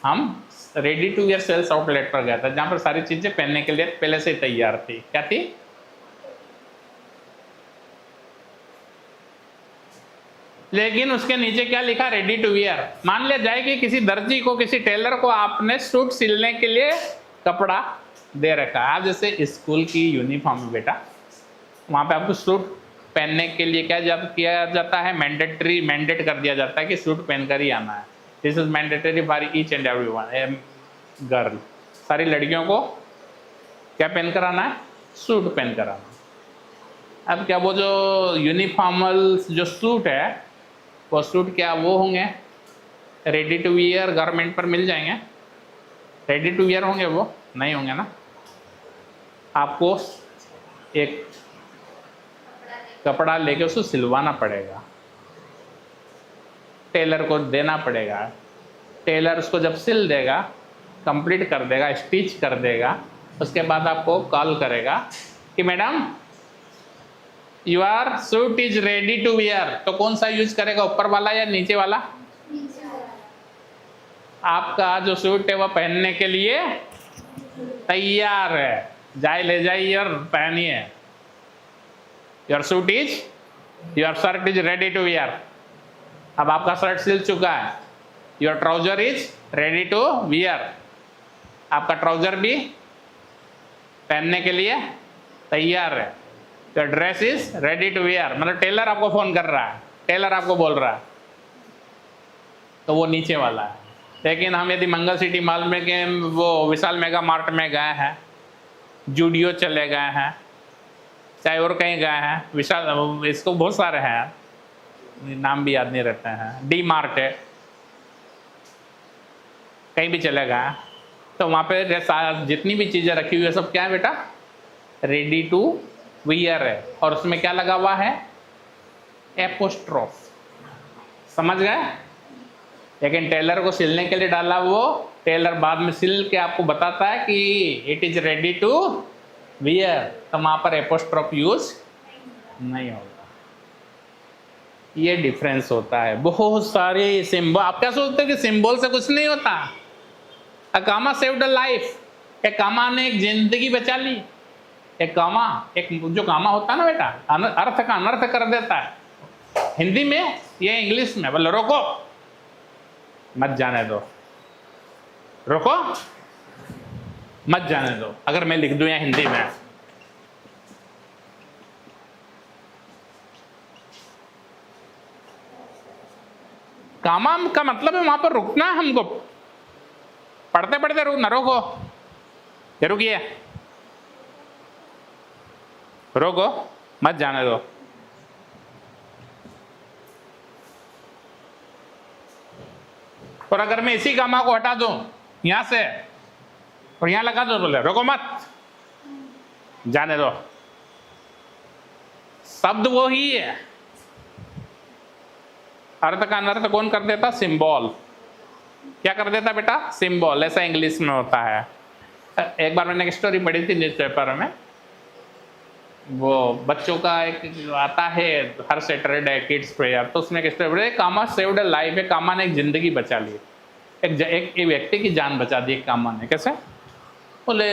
हम ready to wear sales outlet पर गया था, जहां पर सारी चीजें पहनने के लिए पहले से तैयार थी। क्या थी? लेकिन उसके नीचे क्या लिखा? Ready to wear. मान लिया जाए कि किसी दर्जी को, किसी टेलर को आपने सूट सिलने के लिए कपड़ा दे रखा है। आप जैसे स्कूल की यूनिफॉर्म में बेटा, वहाँ पे आपको सूट पहनने के लिए क्या किया जाता है, मैंडेट कर दिया जाता है कि सूट पहनकर ही आना है। This is mandatory for each and every one girl. सारी लड़कियों को क्या पहनकर आना है, सूट पहनकर आना। अब क्या वो जो यूनिफॉर्मल जो सूट है, वो सूट क्या वो होंगे रेडी टू वियर, गारमेंट पर मिल जाएंगे? रेडी टू वियर होंगे वो? नहीं होंगे ना। आपको एक कपड़ा लेके उसको सिलवाना पड़ेगा, टेलर को देना पड़ेगा। टेलर उसको जब सिल देगा, कंप्लीट कर देगा, स्टिच कर देगा, उसके बाद आपको कॉल करेगा कि madam your suit is ready to wear. तो कौन सा यूज करेगा, ऊपर वाला या नीचे वाला? आपका जो सूट है वो पहनने के लिए तैयार है, जाए ले जाइए और पहनिए। Your suit is, your shirt is ready to wear. अब आपका शर्ट सिल चुका है, your trouser is ready to wear. आपका ट्राउजर भी पहनने के लिए तैयार है। Your dress is ready to wear. मतलब टेलर आपको फोन कर रहा है, टेलर आपको बोल रहा है, तो वो नीचे वाला है। लेकिन हम यदि मंगल सिटी मॉल में के वो विशाल मेगा मार्ट में गए हैं, जूडियो चले गए हैं, चाहे और कहीं गए हैं, विशाल, इसको बहुत सारे हैं, नाम भी याद नहीं रहते हैं, डी मार्ट है, कहीं भी चले गए हैं, तो वहाँ पे जितनी भी चीज़ें रखी हुई है सब क्या है बेटा, रेडी टू वियर है। और उसमें क्या लगा हुआ है, एपोस्ट्रोफ। समझ गए? लेकिन टेलर को सिलने के लिए डाला, वो टेलर बाद में सिल के आपको बताता है कि it is ready to wear, तो वहाँ पर एपोस्ट्रोफ यूज नहीं होगा। ये डिफरेंस होता है। बहुत सारे सिंबल, आप क्या सोचते हो कि सिंबल से कुछ नहीं होता? अ कामा सेव्ड अ लाइफ। एक कामा ने एक जिंदगी बचा ली। एक कामा, एक जो कामा होता है ना बेटा, अर्थ का अनर्थ कर देता है। हिंदी में ये इंग्लिश में, बोले रोको मत जाने दो, रोको मत जाने दो। अगर मैं लिख दूं या हिंदी में, कामा का मतलब है वहां पर रुकना है हमको, पढ़ते पढ़ते रुक न रोको, ये रुकिए, रोको मत जाने दो। और अगर मैं इसी कामा को हटा दूं यहां से और यहां लगा दो, बोले रोको मत जाने दो, शब्द वो ही है, अर्थ का अनर्थ कौन कर देता? सिंबल। क्या कर देता बेटा? सिंबल। ऐसा इंग्लिश में होता है। एक बार मैंने एक स्टोरी पढ़ी थी न्यूज़पेपर में, वो बच्चों का एक आता है हर सैटरडे किड्स प्रेयर, तो उसमें एक स्टोरी पढ़ी, कामा सेव्ड अ लाइफ है, कामा ने एक जिंदगी बचा ली, एक व्यक्ति की जान बचा दी एक कामा ने। कैसे? बोले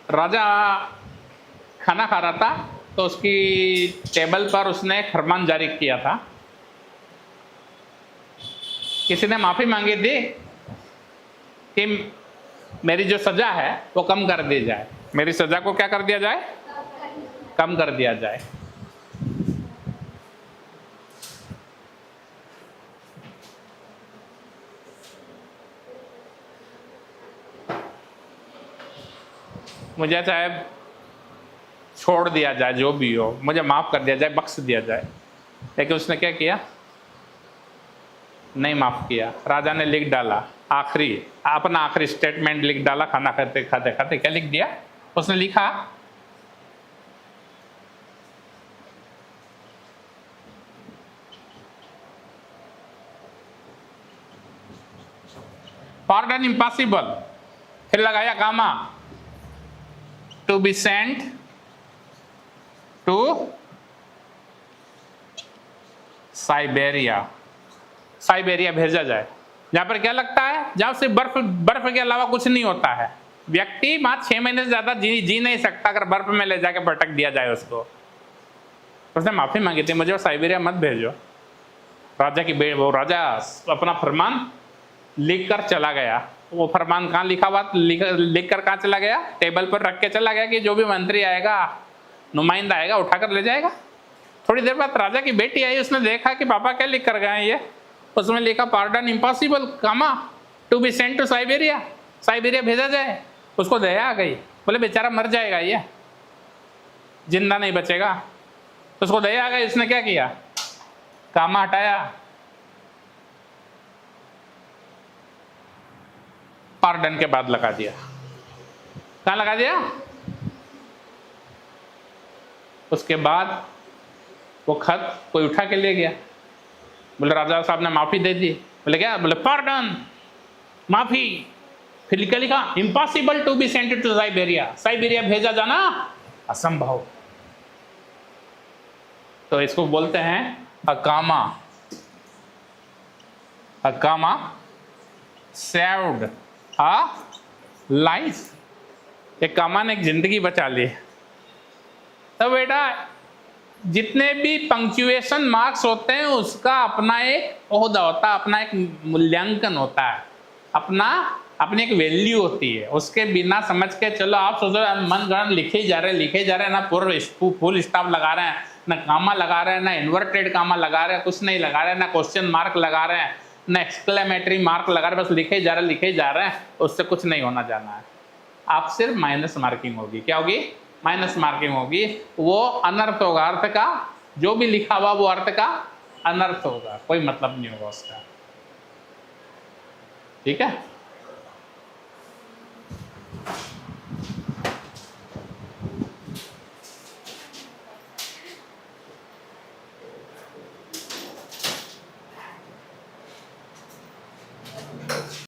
राजा खाना खा रहा था, तो उसकी टेबल पर उसने एक फरमान जारी किया था, किसी ने माफी मांगी थी कि मेरी जो सजा है वो कम कर दी जाए, मेरी सजा को क्या कर दिया जाए? कम कर दिया जाए। मुझे चाहे छोड़ दिया जाए, जो भी हो, मुझे माफ कर दिया जाए, बख्श दिया जाए, लेकिन उसने क्या किया? नहीं माफ किया। राजा ने लिख डाला आखिरी, अपना आखिरी स्टेटमेंट लिख डाला, खाना खाते खाते खाते क्या लिख दिया उसने? लिखा pardon impossible, फिर लगाया comma to be sent to Siberia, Siberia भेजा जाए, जहां पर क्या लगता है, जहां से बर्फ, बर्फ के अलावा कुछ नहीं होता है। व्यक्ति वहां 6 महीने से ज्यादा जी नहीं सकता अगर बर्फ में ले जाके पटक दिया जाए उसको। उसने माफी मांगी थी, मुझे साइबेरिया मत भेजो। राजा की वो राजा अपना फरमान लिख कर चला गया। वो फरमान कहाँ लिखा हुआ, लिख कर कहाँ चला गया? टेबल पर रख के चला गया कि जो भी मंत्री आएगा नुमाइंदा आएगा उठाकर ले जाएगा। थोड़ी देर बाद राजा की बेटी आई, उसने देखा कि पापा क्या लिख कर गए हैं ये, उसमें लिखा pardon impossible comma to be sent to Siberia, Siberia भेजा जाए। उसको दया आ गई, बोले बेचारा मर जाएगा ये, जिंदा नहीं बचेगा। तो उसको दया आ गई, उसने क्या किया, कामा हटाया, पार्डन के बाद लगा दिया। कहाँ लगा दिया? उसके बाद वो खत कोई उठा के ले गया, बोले राजा साहब ने माफी दे दी। बोले क्या? बोले पार्डन, माफी। फिर क्या लिखा? Impossible to be sented to Siberia, Siberia भेजा जाना असंभव। तो इसको बोलते हैं अकामा। अकामा सेव्ड अ लाइफ। एक कामा ने एक जिंदगी बचा ली। तो बेटा जितने भी पंक्चुएशन मार्क्स होते हैं उसका अपना एक ओहदा होता है, अपना एक मूल्यांकन होता है, अपनी एक वैल्यू होती है। उसके बिना समझ के चलो आप सोचो मन गणन लिखे ही जा रहे हैं, ना पूर्ण फुल स्टॉप लगा रहे हैं, ना कामा लगा रहे हैं, ना इन्वर्टेड कामा लगा रहे हैं, कुछ नहीं लगा रहे हैं, ना क्वेश्चन मार्क लगा रहे हैं, ना एक्सक्लेमेटरी मार्क लगा रहे हैं, बस लिखे ही जा रहे हैं, उससे कुछ नहीं होना जाना है। आप सिर्फ माइनस मार्किंग होगी। क्या होगी? माइनस मार्किंग होगी। वो अनर्थ होगा, अर्थ का जो भी लिखा हुआ वो अर्थ का अनर्थ होगा, कोई मतलब नहीं होगा उसका। ठीक है।